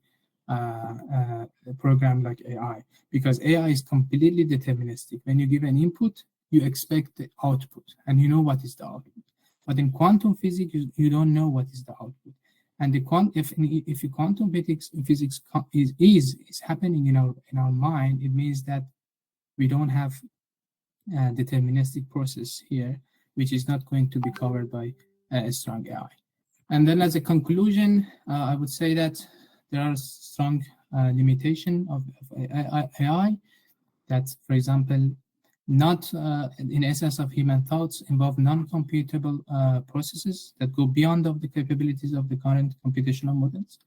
a program like AI, because AI is completely deterministic. When you give an input, you expect the output, and you know what is the output. But in quantum physics, you don't know what is the output. And if quantum physics is happening in our mind, it means that we don't have a deterministic process here, which is not going to be covered by a strong AI. And then as a conclusion, I would say that there are strong limitation of AI, that, for example, not in essence of human thoughts, involve non-computable processes that go beyond of the capabilities of the current computational models.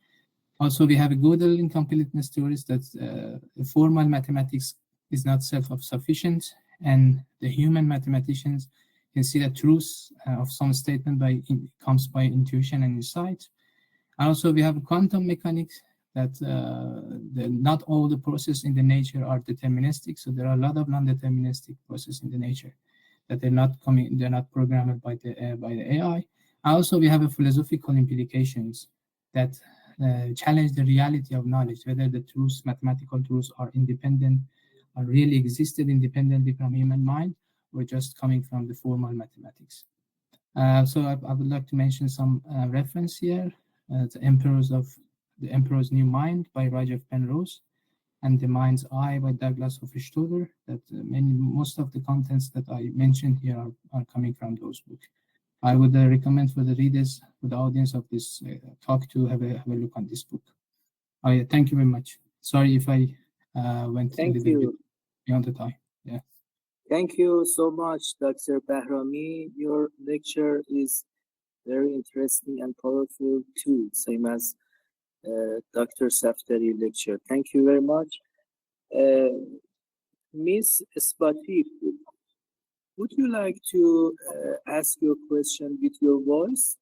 Also, we have a Gödel incompleteness theories that formal mathematics is not self-sufficient, and the human mathematicians can see that truth of some statement comes by intuition and insight. And also, we have quantum mechanics that not all the processes in the nature are deterministic. So there are a lot of non-deterministic processes in the nature that they're not programmed by the AI. Also, we have a philosophical implications that challenge the reality of knowledge, whether the truths, mathematical truths, are independent, or really existed independently from human mind, or just coming from the formal mathematics. So I would like to mention some reference here: the Emperor's New Mind by Rajiv Penrose, and The Mind's Eye by Douglas Hofstadter. That most of the contents that I mentioned here are coming from those books. I would recommend for the readers, for the audience of this talk, to have a look on this book. Thank you very much. Sorry if I went a little bit beyond the time. Yeah. Thank you so much, Dr. Bahrami. Your lecture is very interesting and powerful too, same as Dr. Safdari lecture. Thank you very much. Ms. Spati, would you like to ask your question with your voice?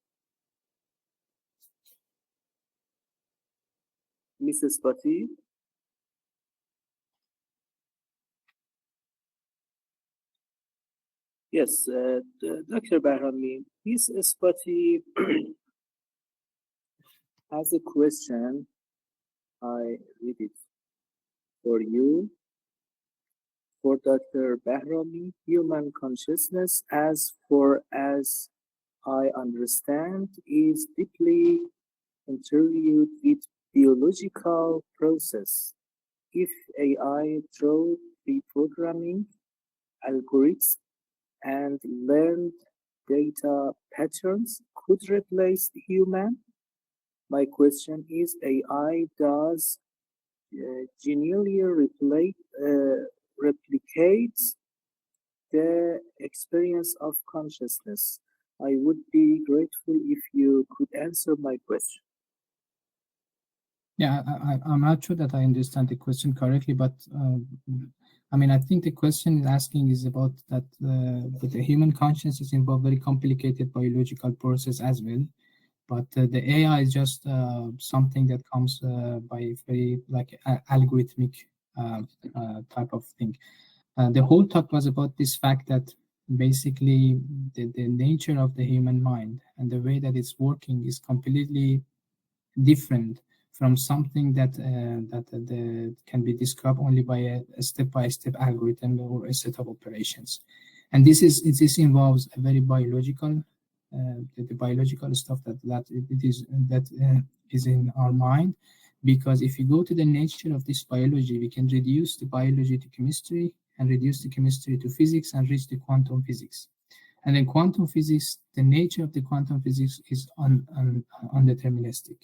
Ms. Spati? Yes, Dr. Bahrami, Ms. Spati has a question. I read it for you. For Dr. Bahrami, human consciousness, as I understand, is deeply interviewed with biological process. If AI through reprogramming algorithms and learned data patterns could replace human, my question is, AI does genuinely replicates the experience of consciousness? I would be grateful if you could answer my question. Yeah, I'm not sure that I understand the question correctly, but I mean, I think the question is asking is about that the human consciousness involves very complicated biological process as well. But the AI is just something that comes by very like algorithmic type of thing. The whole talk was about this fact that basically the nature of the human mind and the way that it's working is completely different from something that can be described only by a step-by-step algorithm or a set of operations. And this involves a very biological, the biological stuff that is in our mind. Because if you go to the nature of this biology, we can reduce the biology to chemistry and reduce the chemistry to physics and reach the quantum physics. And then quantum physics, the nature of the quantum physics is undeterministic.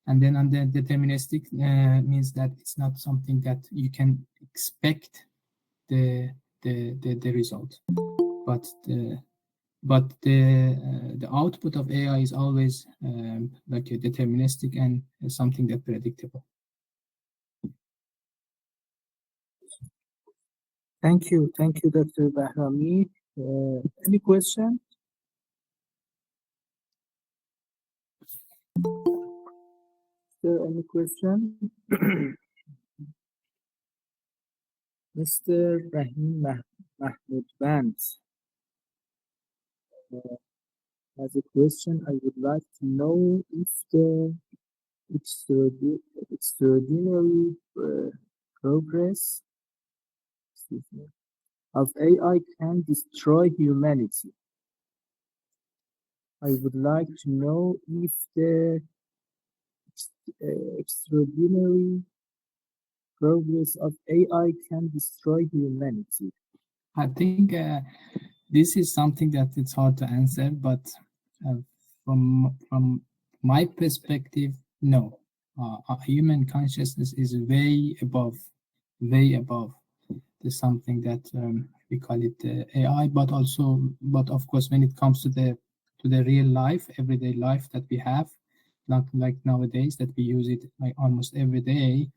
And then undeterministic means that it's not something that you can expect the result. But the output of AI is always like a deterministic and something that predictable. Thank you, Dr. Bahrami. Any question? Is there any question? Mr. Rahim Mahmoud Band has a question. I would like to know if the extraordinary progress of AI can destroy humanity. I would like to know if the extraordinary progress of AI can destroy humanity. I think this is something that it's hard to answer, but from my perspective, no. Human consciousness is way above the something that we call it AI, but of course, when it comes to the real life, everyday life that we have, not like nowadays that we use it like almost every day,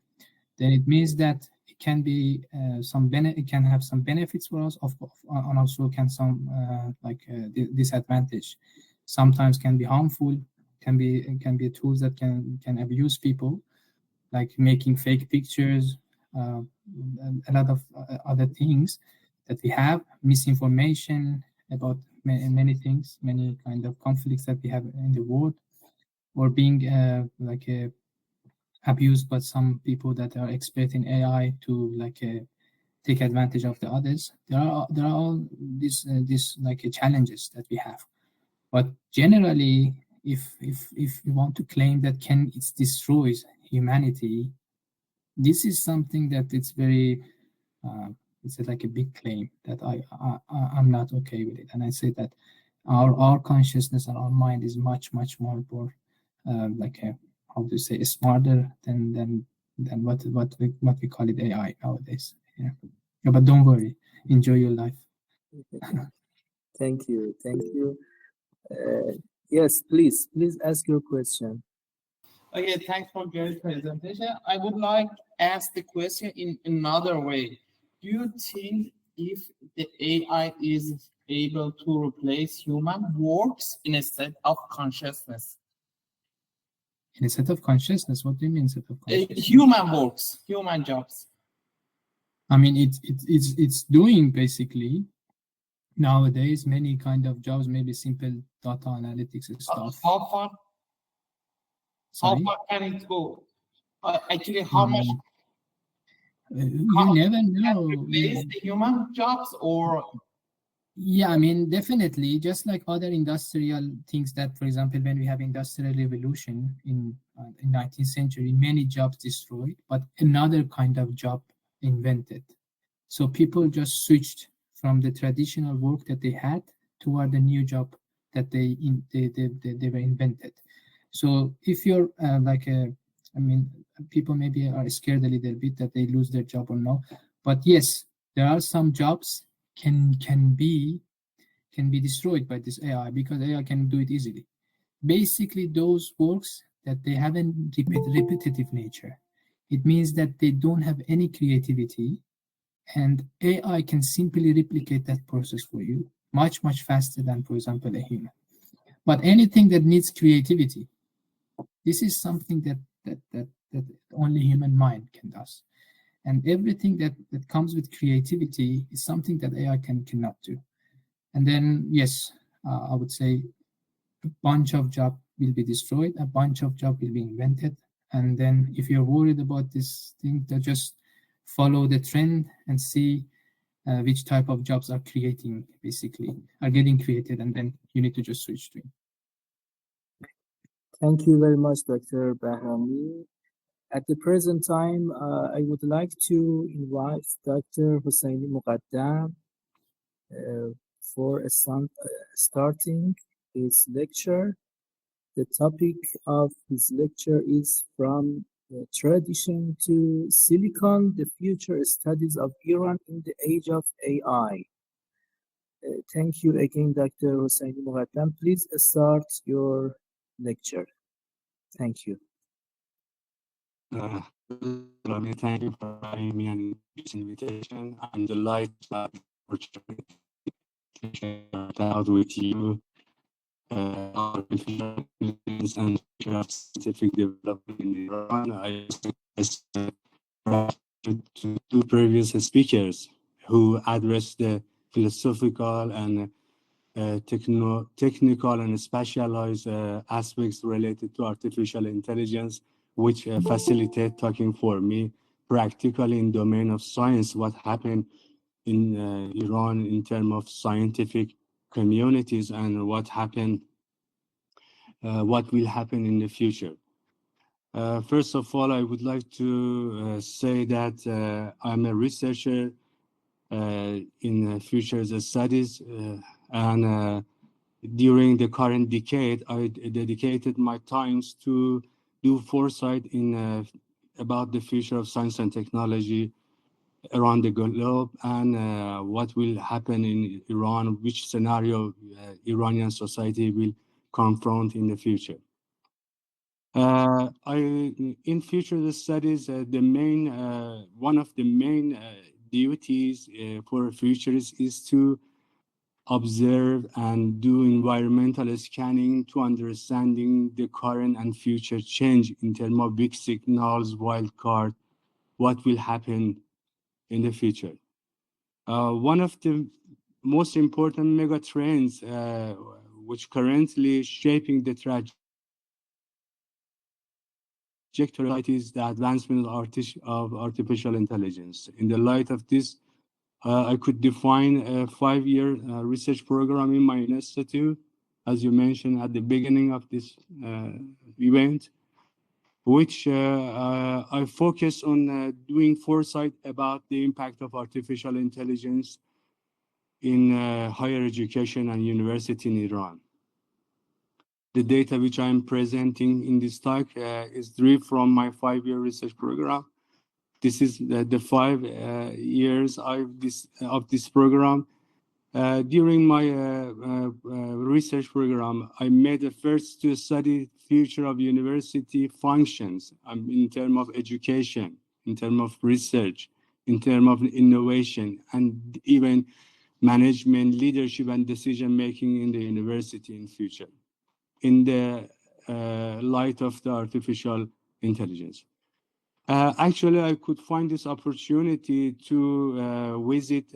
then it means that it can be it can have some benefits for us, and also can some disadvantage. Sometimes can be harmful, can be tools that can abuse people, like making fake pictures, a lot of other things that we have, misinformation about many things, many kind of conflicts that we have in the world, or being abused by some people that are expert in AI to take advantage of the others. There are all these challenges that we have. But generally, if we want to claim that it destroys humanity, this is something that it's very it's like a big claim that I'm not okay with it. And I say that our consciousness and our mind is much more how to say, smarter than what we call it AI nowadays. Yeah, but don't worry, enjoy your life. Thank you. Yes, please ask your question. Okay, thanks for great presentation. I would like to ask the question in another way. Do you think if the AI is able to replace human works in a state of consciousness? In a set of consciousness? What do you mean set of consciousness? Human works, human jobs. I mean, it's doing basically nowadays many kind of jobs, maybe simple data analytics and stuff. How far can it go? Actually, how much? You never know. Replace the human jobs or? Yeah, I mean, definitely, just like other industrial things that, for example, when we have industrial revolution in 19th century, many jobs destroyed, but another kind of job invented. So people just switched from the traditional work that they had toward the new job that they were invented. So if you're people maybe are scared a little bit that they lose their job or no, but yes, there are some jobs can be destroyed by this AI because AI can do it easily. Basically, those works that they have a repetitive nature. It means that they don't have any creativity, and AI can simply replicate that process for you much faster than, for example, a human. But anything that needs creativity, this is something that only human mind can do. And everything that comes with creativity is something that AI cannot do. And then, yes, I would say a bunch of jobs will be destroyed, a bunch of jobs will be invented. And then if you're worried about this thing, just follow the trend and see which type of jobs are getting created, and then you need to just switch to it. Thank you very much, Dr. Bahrami. At the present time, I would like to invite Dr. Hoseini Moghadam for starting his lecture. The topic of his lecture is from tradition to Silicon, the future studies of Iran in the age of AI. Thank you again, Dr. Hoseini Moghadam. Please start your lecture. Thank you. Thank you for having me on this invitation. I'm delighted to have the opportunity to share out with you artificial intelligence and future of scientific development in Iran. I to two previous speakers who addressed the philosophical and technical and specialized aspects related to artificial intelligence, which facilitate talking for me practically in domain of science, what happened in Iran in terms of scientific communities and what will happen in the future. First of all, I would like to say that I'm a researcher in futures studies, and during the current decade, I dedicated my times to do foresight in about the future of science and technology around the globe and what will happen in Iran, which scenario Iranian society will confront in the future. In future studies, one of the main duties for futurists is to observe and do environmental scanning to understanding the current and future change in terms of big signals, wildcard, what will happen in the future. One of the most important mega trends which currently shaping the trajectory is the advancement of artificial intelligence. In the light of this, I could define a 5-year research program in my institute, as you mentioned at the beginning of this event, which I focus on doing foresight about the impact of artificial intelligence in higher education and university in Iran. The data which I'm presenting in this talk is derived from my 5-year research program. This is the 5 years of this program. During my research program, I made the first to study future of university functions in terms of education, in terms of research, in terms of innovation, and even management, leadership, and decision-making in the university in future, in the light of the artificial intelligence. Actually, I could find this opportunity to visit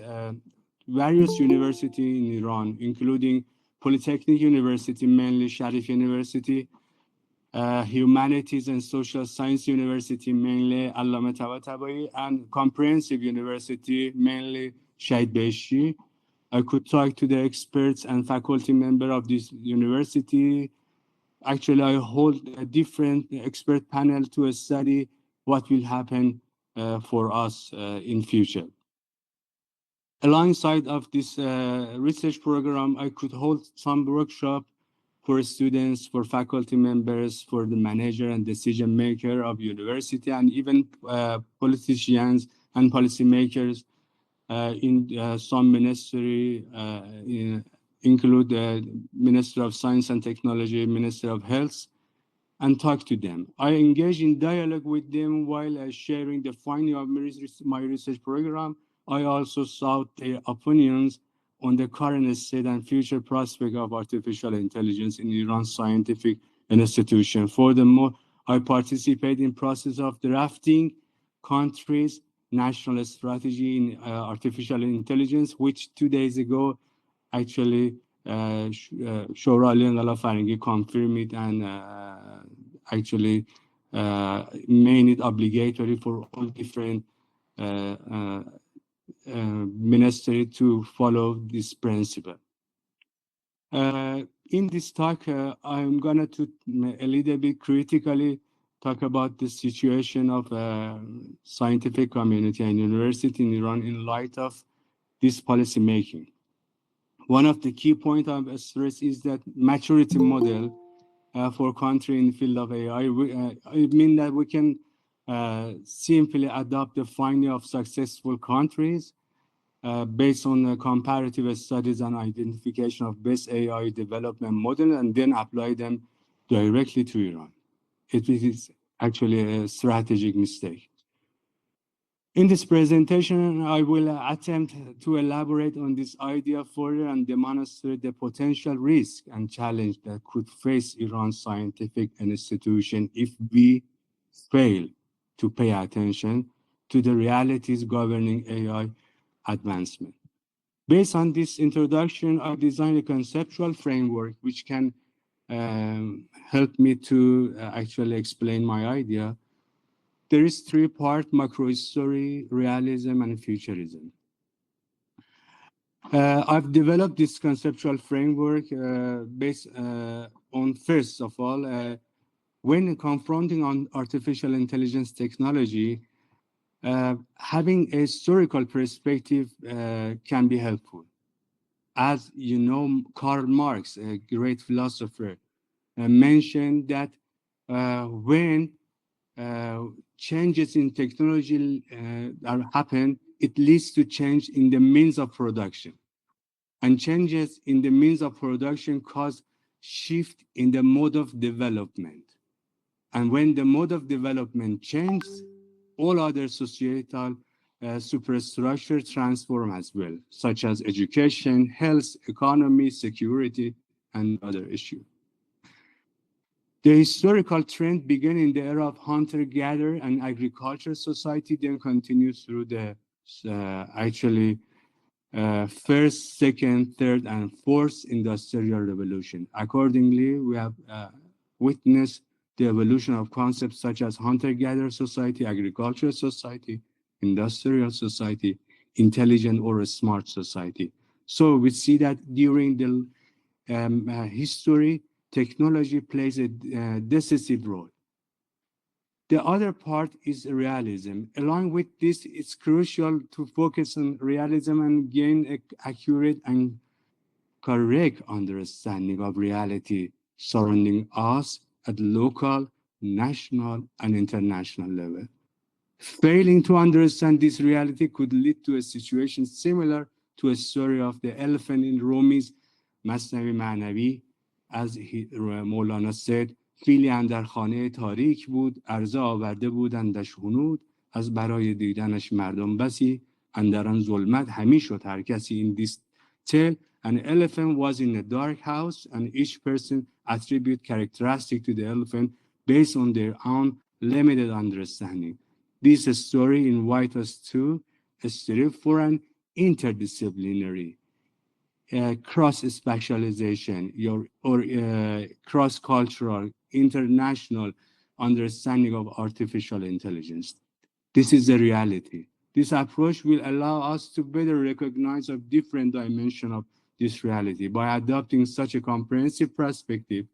various universities in Iran, including Polytechnic University, mainly Sharif University, Humanities and Social Science University, mainly Allame Tabatabai, and Comprehensive University, mainly Shahid Beheshti. I could talk to the experts and faculty member of this university. Actually, I hold a different expert panel to study what will happen for us in future. Alongside of this research program, I could hold some workshop for students, for faculty members, for the manager and decision maker of university, and even politicians and policymakers in some ministry, include the Minister of Science and Technology, Minister of Health, and talk to them. I engage in dialogue with them while sharing the finding of my research program. I also sought their opinions on the current state and future prospect of artificial intelligence in Iran's scientific institution. Furthermore, I participate in process of drafting countries' national strategy in artificial intelligence, which 2 days ago, actually, Shura Ali Enqilab Farhangi confirmed it and actually made it obligatory for all different ministry to follow this principle. In this talk, I'm gonna to a little bit critically talk about the situation of scientific community and university in Iran in light of this policy making. One of the key points of stress is that maturity model for country in the field of AI. I mean that we can simply adopt the finding of successful countries based on comparative studies and identification of best AI development model and then apply them directly to Iran. It is actually a strategic mistake. In this presentation, I will attempt to elaborate on this idea further and demonstrate the potential risk and challenge that could face Iran's scientific institution if we fail to pay attention to the realities governing AI advancement. Based on this introduction, I designed a conceptual framework which can help me to actually explain my idea. There is three-part: macro-history, realism, and futurism. I've developed this conceptual framework based on, first of all, when confronting on artificial intelligence technology, having a historical perspective can be helpful. As you know, Karl Marx, a great philosopher, mentioned that when changes in technology happen, it leads to change in the means of production. And changes in the means of production cause shift in the mode of development. And when the mode of development changes, all other societal superstructure transform as well, such as education, health, economy, security, and other issues. The historical trend began in the era of hunter-gatherer and agriculture society, then continues through the first, second, third, and fourth industrial revolution. Accordingly, we have witnessed the evolution of concepts such as hunter-gatherer society, agricultural society, industrial society, intelligent or smart society. So we see that during the history, technology plays a decisive role. The other part is realism. Along with this, it's crucial to focus on realism and gain an accurate and correct understanding of reality surrounding us at local, national, and international level. Failing to understand this reality could lead to a situation similar to a story of the elephant in Rumi's Masnavi Ma'navi. As مولانا said, فیلی اندر خانه تاریک بود، عرضه آورده بودندش هنود، از برای دیدنش مردم بسی، اندر آن ظلمت همی شد هر کسی. In this tale, an elephant was in a dark house, and each person attribute characteristic to the elephant based on their own limited understanding. This story invites us to strive for an interdisciplinary cross-specialization or cross-cultural, international understanding of artificial intelligence. This is the reality. This approach will allow us to better recognize a different dimension of this reality. By adopting such a comprehensive perspective,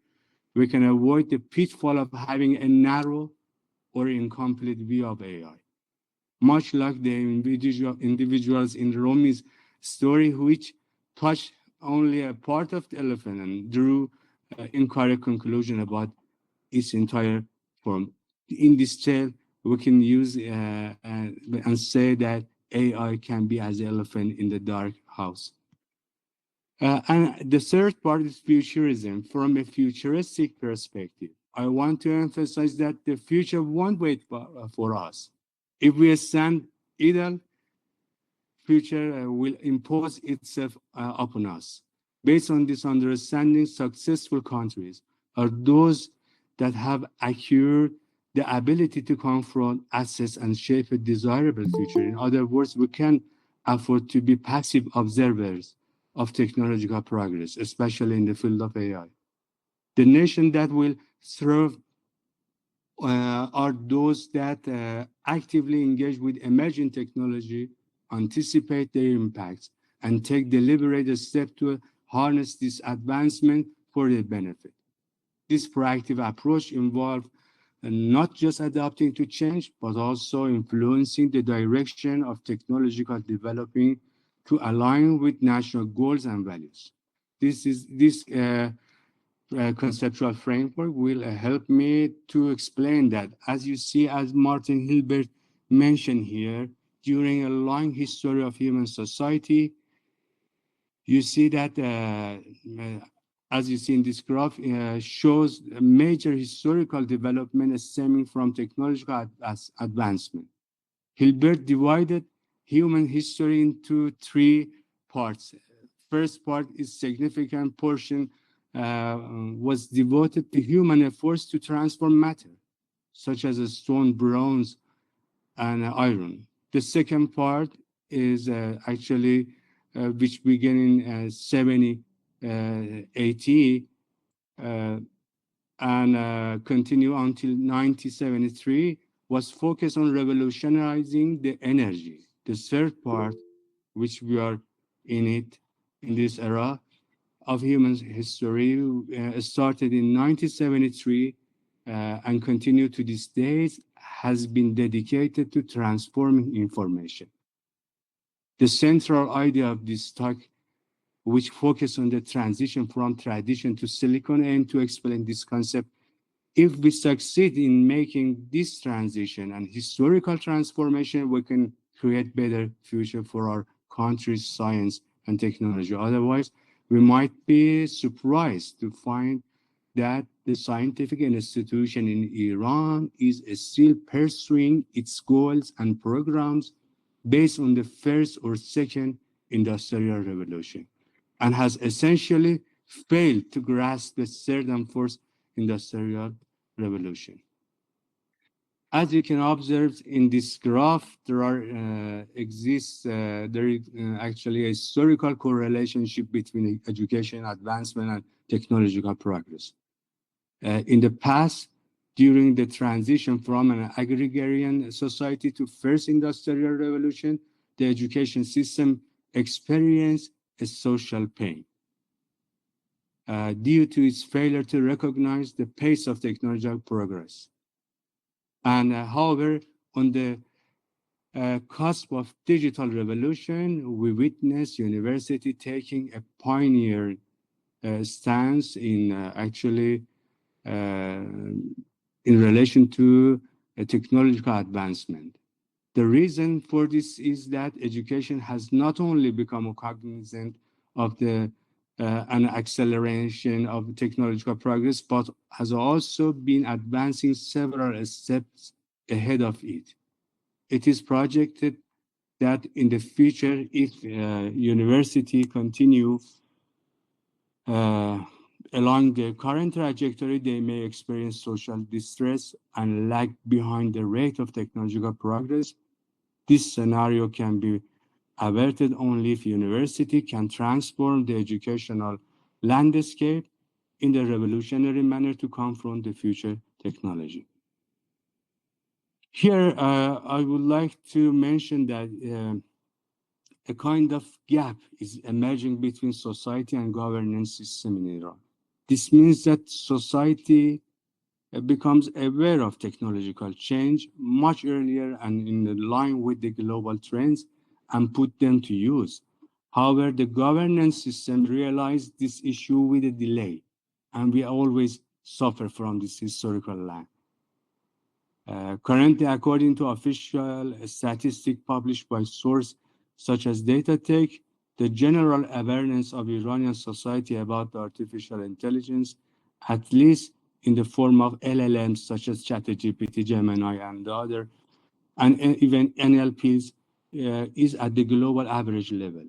we can avoid the pitfall of having a narrow or incomplete view of AI. Much like the individuals in Rumi's story, which touched only a part of the elephant and drew incorrect conclusion about its entire form. In this tale, we can use and say that AI can be as an elephant in the dark house. And the third part is futurism. From a futuristic perspective, I want to emphasize that the future won't wait for us. If we stand idle, future will impose itself upon us. Based on this understanding, successful countries are those that have acquired the ability to confront, assess, and shape a desirable future. In other words, we can afford to be passive observers of technological progress, especially in the field of AI. The nation that will thrive are those that actively engage with emerging technology, anticipate their impacts, and take deliberate steps to harness this advancement for their benefit. This proactive approach involves not just adapting to change, but also influencing the direction of technological development to align with national goals and values. This conceptual framework will help me to explain that. As you see, as Martin Hilbert mentioned here, during a long history of human society, you see that, as you see in this graph, shows a major historical development stemming from technological advancement. Hilbert divided human history into three parts. First part is significant portion was devoted to human efforts to transform matter, such as stone, bronze, and iron. The second part is actually which began in 70 AD and continue until 1973, was focused on revolutionizing the energy. The third part, which we are in it in this era of human history, started in 1973 and continued to this day, has been dedicated to transforming information. The central idea of this talk, which focused on the transition from tradition to silicon, and to explain this concept, if we succeed in making this transition and historical transformation, we can create better future for our country's science and technology. Otherwise, we might be surprised to find that the scientific institution in Iran is still pursuing its goals and programs based on the first or second industrial revolution, and has essentially failed to grasp the third and fourth industrial revolution. As you can observe in this graph, there is actually a historical correlation between education advancement and technological progress. In the past, during the transition from an agrarian society to first industrial revolution, the education system experienced a social pain due to its failure to recognize the pace of technological progress. And however, on the cusp of digital revolution, we witness university taking a pioneer stance in in relation to a technological advancement. The reason for this is that education has not only become cognizant of the an acceleration of technological progress, but has also been advancing several steps ahead of it. It is projected that in the future, if university continue along the current trajectory, they may experience social distress and lag behind the rate of technological progress. This scenario can be averted only if university can transform the educational landscape in the revolutionary manner to confront the future technology. Here, I would like to mention that a kind of gap is emerging between society and governance system in Iran. This means that society becomes aware of technological change much earlier and in line with the global trends and put them to use. However, the governance system realized this issue with a delay, and we always suffer from this historical lag. Currently, according to official statistics published by sources such as DataTech, the general awareness of Iranian society about artificial intelligence, at least in the form of LLMs such as ChatGPT, Gemini, and other, and even NLPs, is at the global average level.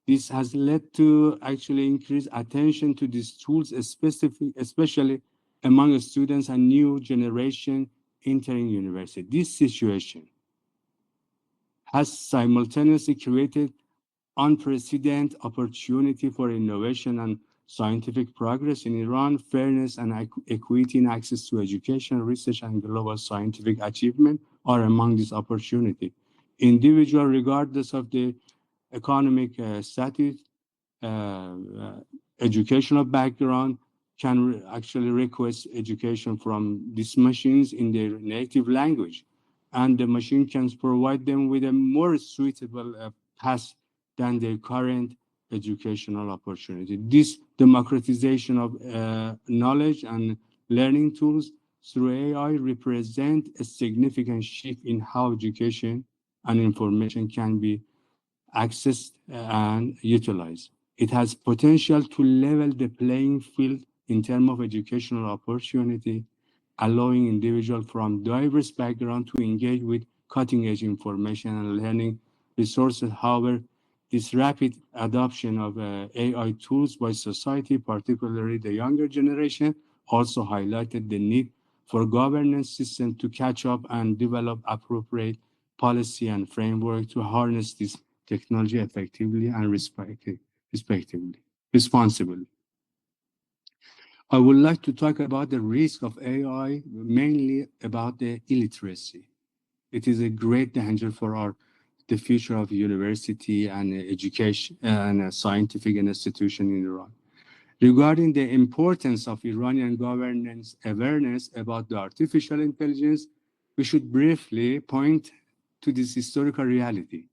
This has led to actually increased attention to these tools, especially among students and new generation entering university. This situation has simultaneously created unprecedented opportunity for innovation and scientific progress in Iran. Fairness and equity in access to education, research, and global scientific achievement are among these opportunities. Individual, regardless of the economic status, educational background, can actually request education from these machines in their native language, and the machine can provide them with a more suitable path than their current educational opportunity. This democratization of knowledge and learning tools through AI represent a significant shift in how education and information can be accessed and utilized. It has potential to level the playing field in terms of educational opportunity, allowing individuals from diverse backgrounds to engage with cutting-edge information and learning resources. However, this rapid adoption of AI tools by society, particularly the younger generation, also highlighted the need for governance systems to catch up and develop appropriate policy and framework to harness this technology effectively and responsibly. I would like to talk about the risk of AI, mainly about the illiteracy. It is a great danger for the future of university and education and a scientific institution in Iran. Regarding the importance of Iranian governance awareness about the artificial intelligence, we should briefly point to this historical reality.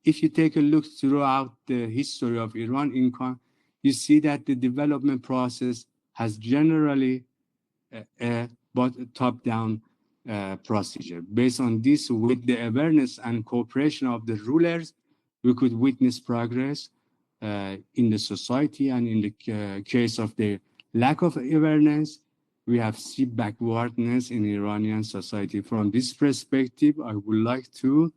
If you take a look throughout the history of Iran, you see that the development process has generally a top-down procedure. Based on this, with the awareness and cooperation of the rulers, we could witness progress in the society, and in the case of the lack of awareness, we have seen backwardness in Iranian society. From this perspective, I would like to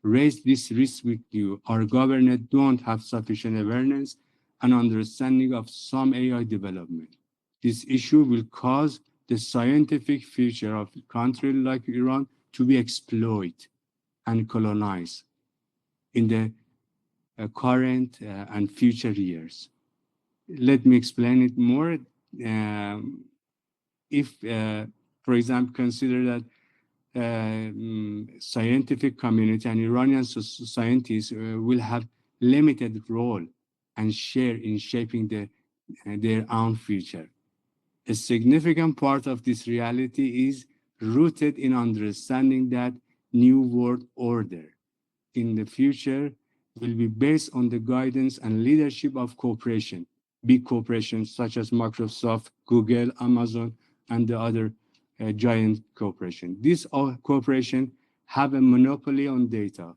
raise this risk with you. Our governors don't have sufficient awareness and understanding of some AI development. This issue will cause the scientific future of a country like Iran to be exploited and colonized in the current and future years. Let me explain it more. If, for example, consider that scientific community and Iranian scientists will have limited role and share in shaping their own future. A significant part of this reality is rooted in understanding that new world order in the future will be based on the guidance and leadership of cooperation, big corporations such as Microsoft, Google, Amazon, and the other giant corporations. These corporations have a monopoly on data,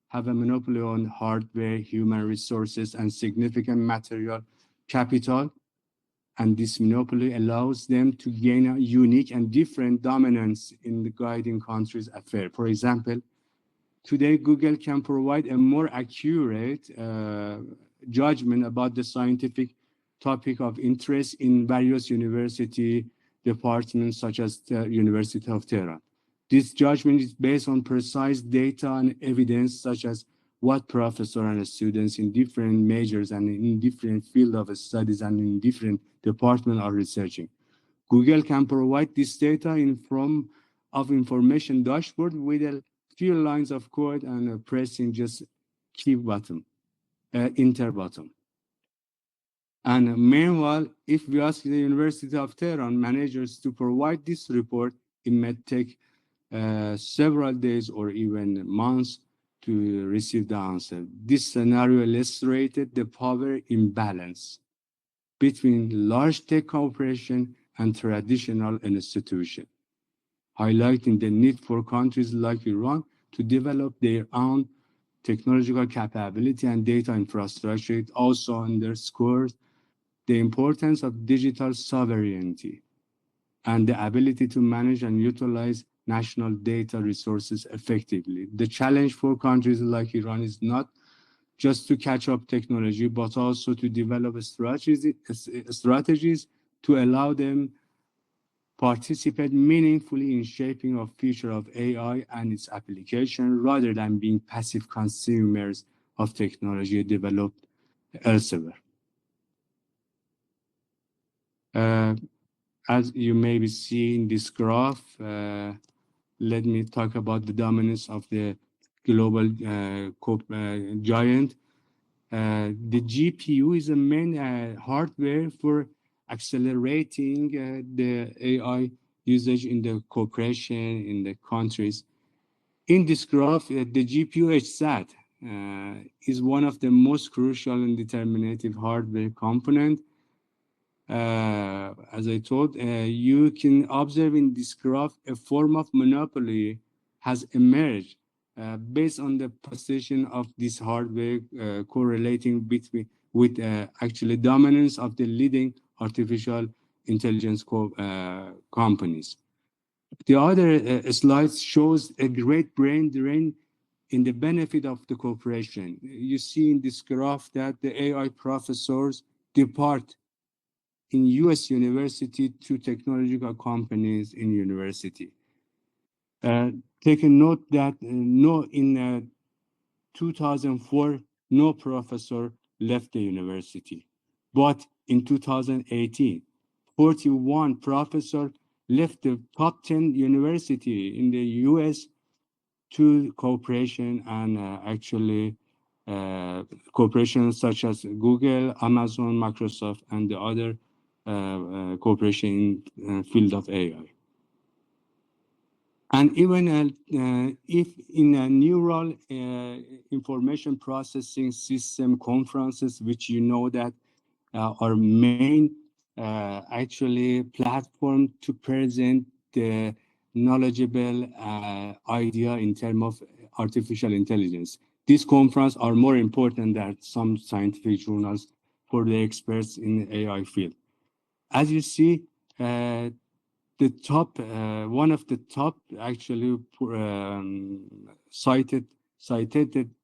have a monopoly on hardware, human resources, and significant material capital. And this monopoly allows them to gain a unique and different dominance in the guiding country's affairs. For example, today Google can provide a more accurate judgment about the scientific topic of interest in various university departments, such as the Universität of Tehran. This judgment is based on precise data and evidence, such as what professors and students in different majors and in different fields of studies and in different departments are researching. Google can provide this data in form of information dashboard with a few lines of code and pressing just key button, enter button. And meanwhile, if we ask the University of Tehran managers to provide this report, it may take several days or even months to receive the answer. This scenario illustrated the power imbalance between large tech corporation and traditional institutions, highlighting the need for countries like Iran to develop their own technological capability and data infrastructure. It also underscores the importance of digital sovereignty and the ability to manage and utilize national data resources effectively. The challenge for countries like Iran is not just to catch up technology, but also to develop strategies to allow them participate meaningfully in shaping of future of AI and its application, rather than being passive consumers of technology developed elsewhere. As you maybe see in this graph, let me talk about the dominance of the global giant. The GPU is the main hardware for accelerating the AI usage in the corporation, in the countries. In this graph, the GPU HSAT is one of the most crucial and determinative hardware component. As I told, you can observe in this graph a form of monopoly has emerged based on the position of this hardware correlating with actually dominance of the leading artificial intelligence companies. The other slide shows a great brain drain in the benefit of the corporation. You see in this graph that the AI professors depart in US university to technological companies in university. Take a note that in 2004, no professor left the university. But in 2018, 41 professors left the top 10 university in the US to cooperation and corporations such as Google, Amazon, Microsoft, and the other cooperation in field of AI. And even if in a neural information processing system conferences, which you know that our main actually platform to present the knowledgeable idea in terms of artificial intelligence. These conferences are more important than some scientific journals for the experts in the AI field. As you see, the top, one of the top actually cited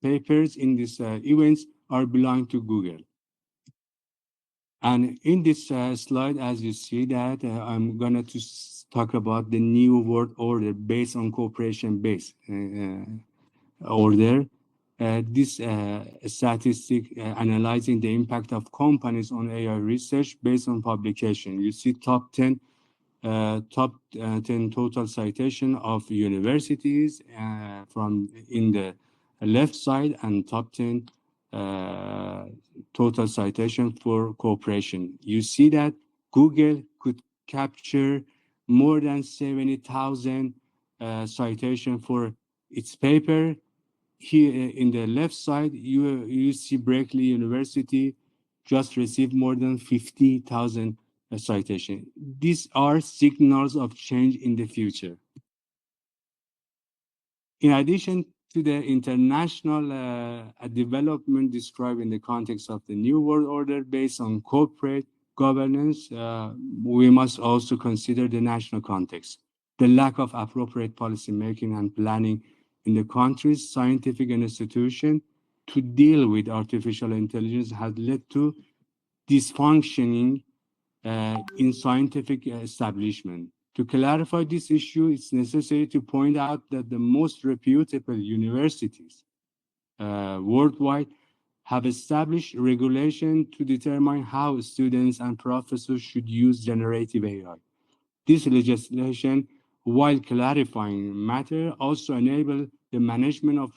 papers in this events are belong to Google. And in this slide, as you see that, I'm gonna to talk about the new world order based on cooperation based order. This statistic analyzing the impact of companies on AI research based on publication. You see top 10 total citation of universities from in the left side and top 10 total citation for cooperation. You see that Google could capture more than 70,000 citation for its paper. Here in the left side, you see Berkeley University just received more than 50,000 citation. These are signals of change in the future. In addition to the international development described in the context of the New World Order based on corporate governance, we must also consider the national context. The lack of appropriate policy making and planning in the country's scientific institution to deal with artificial intelligence has led to dysfunctioning in scientific establishment. To clarify this issue, it's necessary to point out that the most reputable universities worldwide have established regulation to determine how students and professors should use generative AI. This legislation, while clarifying matter, also enable the management of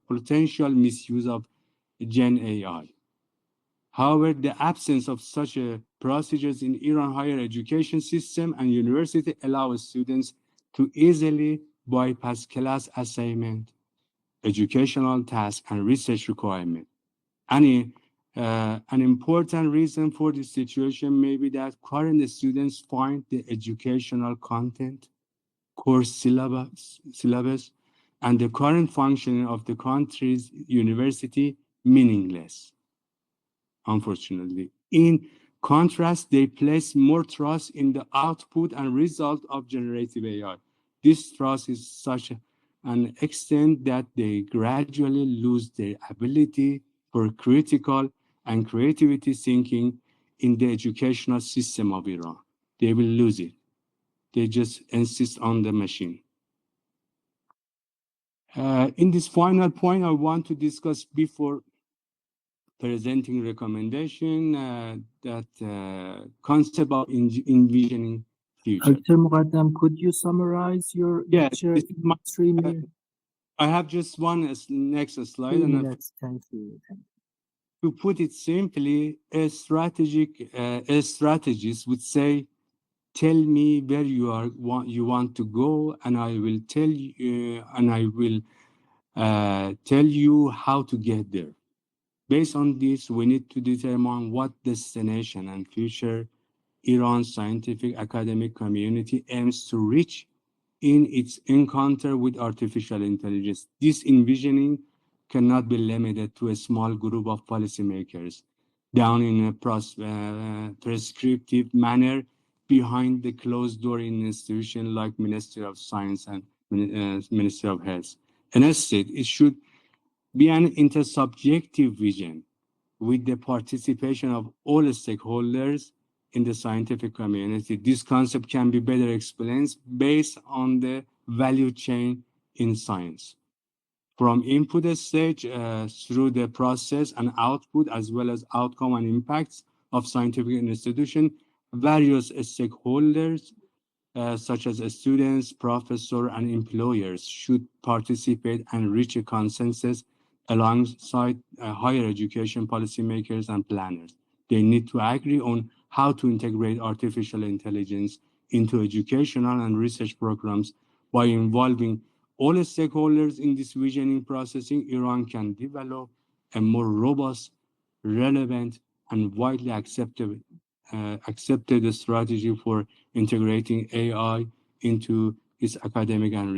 potential misuse of Gen AI. However, the absence of such procedures in Iran higher education system and university allows students to easily bypass class assignment, educational tasks, and research requirement. An important reason for this situation may be that current students find the educational content, course syllabus, and the current functioning of the country's university meaningless. Unfortunately, in contrast, they place more trust in the output and result of generative AI. This trust is such an extent that they gradually lose their ability for critical and creativity thinking in the educational system of Iran. They will lose it. They just insist on the machine. In this final point, I want to discuss before presenting recommendation that concept of envisioning future. Dr. Moghadam, could you summarize your lecture in 3 minutes? I have just one next slide. 3 minutes, thank you. To put it simply, a strategist would say, tell me where you want to go, and I will tell you, and I will tell you how to get there. Based on this, we need to determine what destination and future Iran's scientific academic community aims to reach in its encounter with artificial intelligence. This envisioning cannot be limited to a small group of policymakers down in a prescriptive manner behind the closed door in an institution like Ministry of Science and Ministry of Health. Instead, it should be an intersubjective vision with the participation of all stakeholders in the scientific community. This concept can be better explained based on the value chain in science. From input stage through the process and output, as well as outcome and impacts of scientific institution, various stakeholders such as students, professors, and employers should participate and reach a consensus alongside higher education policymakers and planners. They need to agree on how to integrate artificial intelligence into educational and research programs. By involving all stakeholders in this visioning processing, Iran can develop a more robust, relevant, and widely accepted strategy for integrating AI into its academic and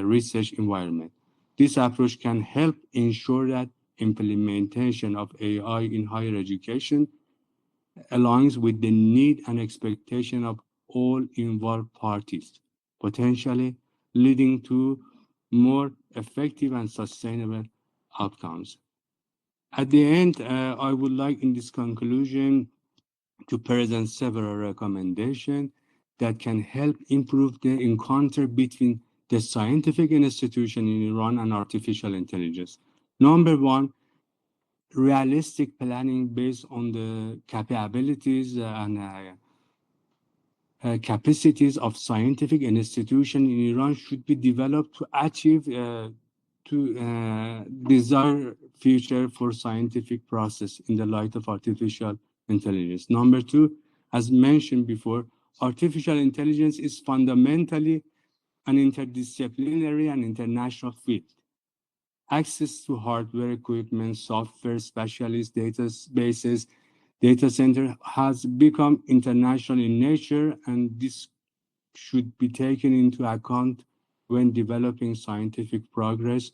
research environment. This approach can help ensure that implementation of AI in higher education aligns with the need and expectation of all involved parties, potentially leading to more effective and sustainable outcomes. At the end, I would like in this conclusion to present several recommendations that can help improve the encounter between the scientific institution in Iran and artificial intelligence. Number one, realistic planning based on the capabilities and capacities of scientific institution in Iran should be developed to achieve desired future for scientific process in the light of artificial intelligence. Number two, as mentioned before, artificial intelligence is fundamentally an interdisciplinary and international field. Access to hardware, equipment, software, specialist databases, data center has become international in nature, and this should be taken into account when developing scientific progress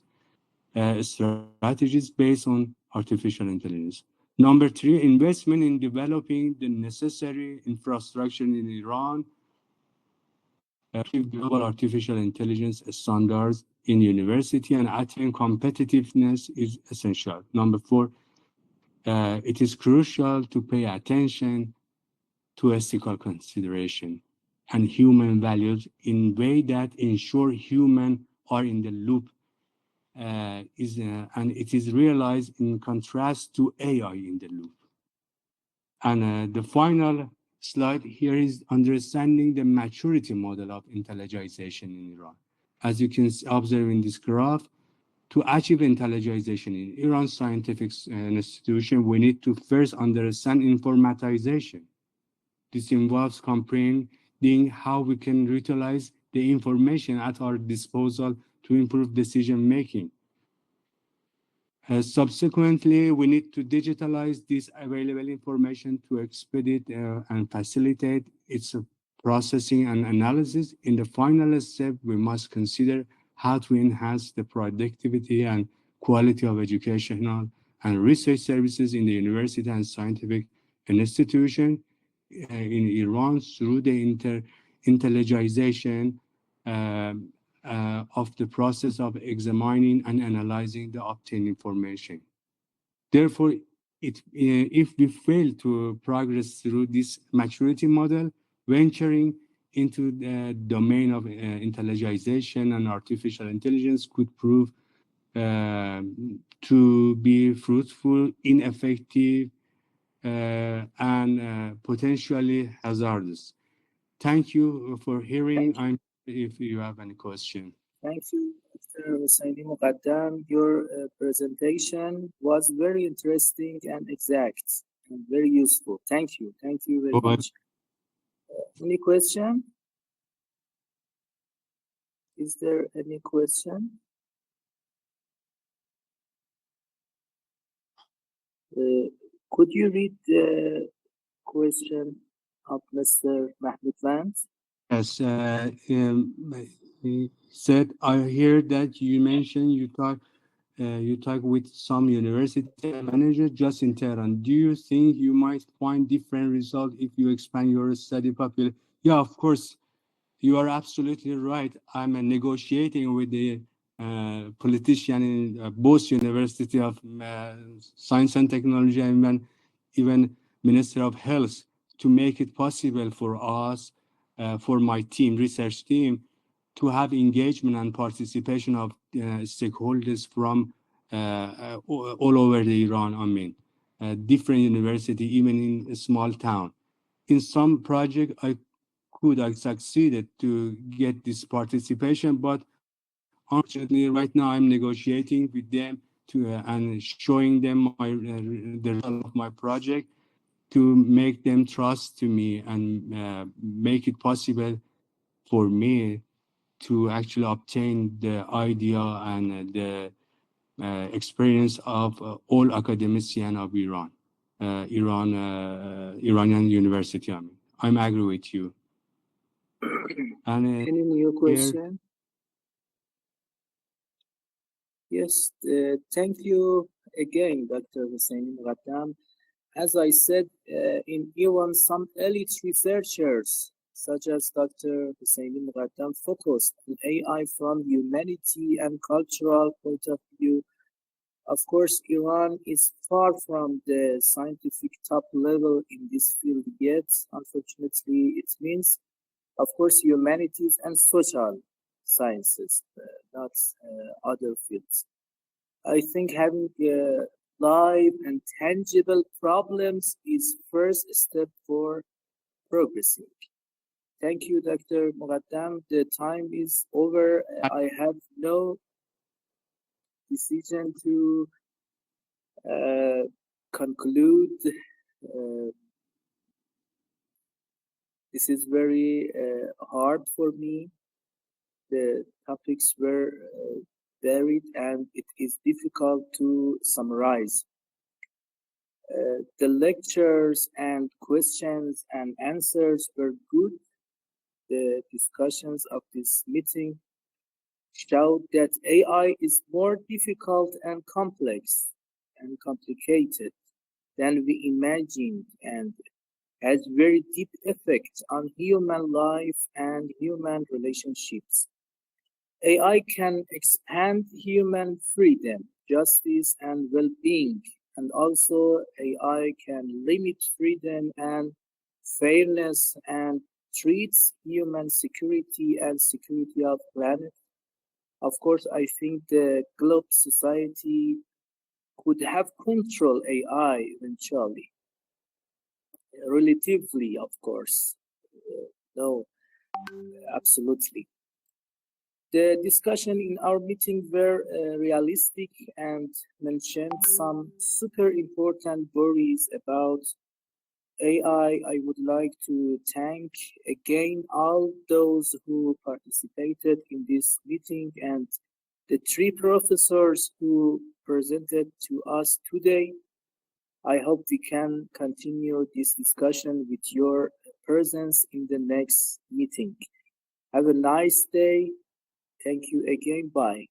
strategies based on artificial intelligence. Number three, investment in developing the necessary infrastructure in Iran achieve global artificial intelligence standards in university and attain competitiveness is essential. Number four, it is crucial to pay attention to ethical consideration and human values in way that ensure humans are in the loop and it is realized in contrast to AI in the loop. And the final slide here is understanding the maturity model of intelligization in Iran. As you can observe in this graph, to achieve intelligization in Iran's scientific institution, we need to first understand informatization. This involves comprehending how we can utilize the information at our disposal to improve decision-making. Subsequently, we need to digitalize this available information to expedite and facilitate its processing and analysis. In the final step, we must consider how to enhance the productivity and quality of educational and research services in the university and scientific institution in Iran through the intelligization of the process of examining and analyzing the obtained information. Therefore, if we fail to progress through this maturity model, venturing into the domain of intelligization and artificial intelligence could prove to be fruitful, ineffective, and potentially hazardous. Thank you for hearing. If you have any question. Thank you, Dr. Hoseini Moghadam. Your presentation was very interesting and exact and very useful. Thank you. Thank you very much. Any question? Is there any question? Could you read the question of Mr. Mahmoud Vance? Yes, he said, I hear that you mentioned you talk with some university managers just in Tehran. Do you think you might find different results if you expand your study population? Yeah, of course, you are absolutely right. I'm negotiating with the politician in both University of Science and Technology and even Minister of Health to make it possible for us, for my team, research team, to have engagement and participation of stakeholders from all over the Iran. I mean, different university, even in a small town. In some project, I succeeded to get this participation, but unfortunately, right now I'm negotiating with them to and showing them the result of my project to make them trust to me and make it possible for me to actually obtain the idea and the experience of all academicians of Iran, Iranian University. I mean, I'm agree with you. And Any new question? Yes, thank you again, Dr. Hoseini Moghadam. As I said, in Iran, some elite researchers, such as Dr. Hoseini Moghadam, focused on AI from humanity and cultural point of view. Of course, Iran is far from the scientific top level in this field yet. Unfortunately, it means, of course, humanities and social sciences, not other fields. I think having live and tangible problems is first step for progressing. Thank you, Dr. Moghadam. The time is over. I have no decision to conclude. This is very hard for me. The topics were varied and it is difficult to summarize. The lectures and questions and answers were good. The discussions of this meeting showed that AI is more difficult and complex and complicated than we imagined and has very deep effects on human life and human relationships. AI can expand human freedom, justice, and well-being, and also AI can limit freedom and fairness and treats human security and security of planet. Of course, I think the globe society could have control AI eventually, relatively, of course. No, absolutely. The discussion in our meeting were realistic and mentioned some super important worries about AI. I would like to thank again all those who participated in this meeting and the three professors who presented to us today. I hope we can continue this discussion with your presence in the next meeting. Have a nice day. Thank you again. Bye.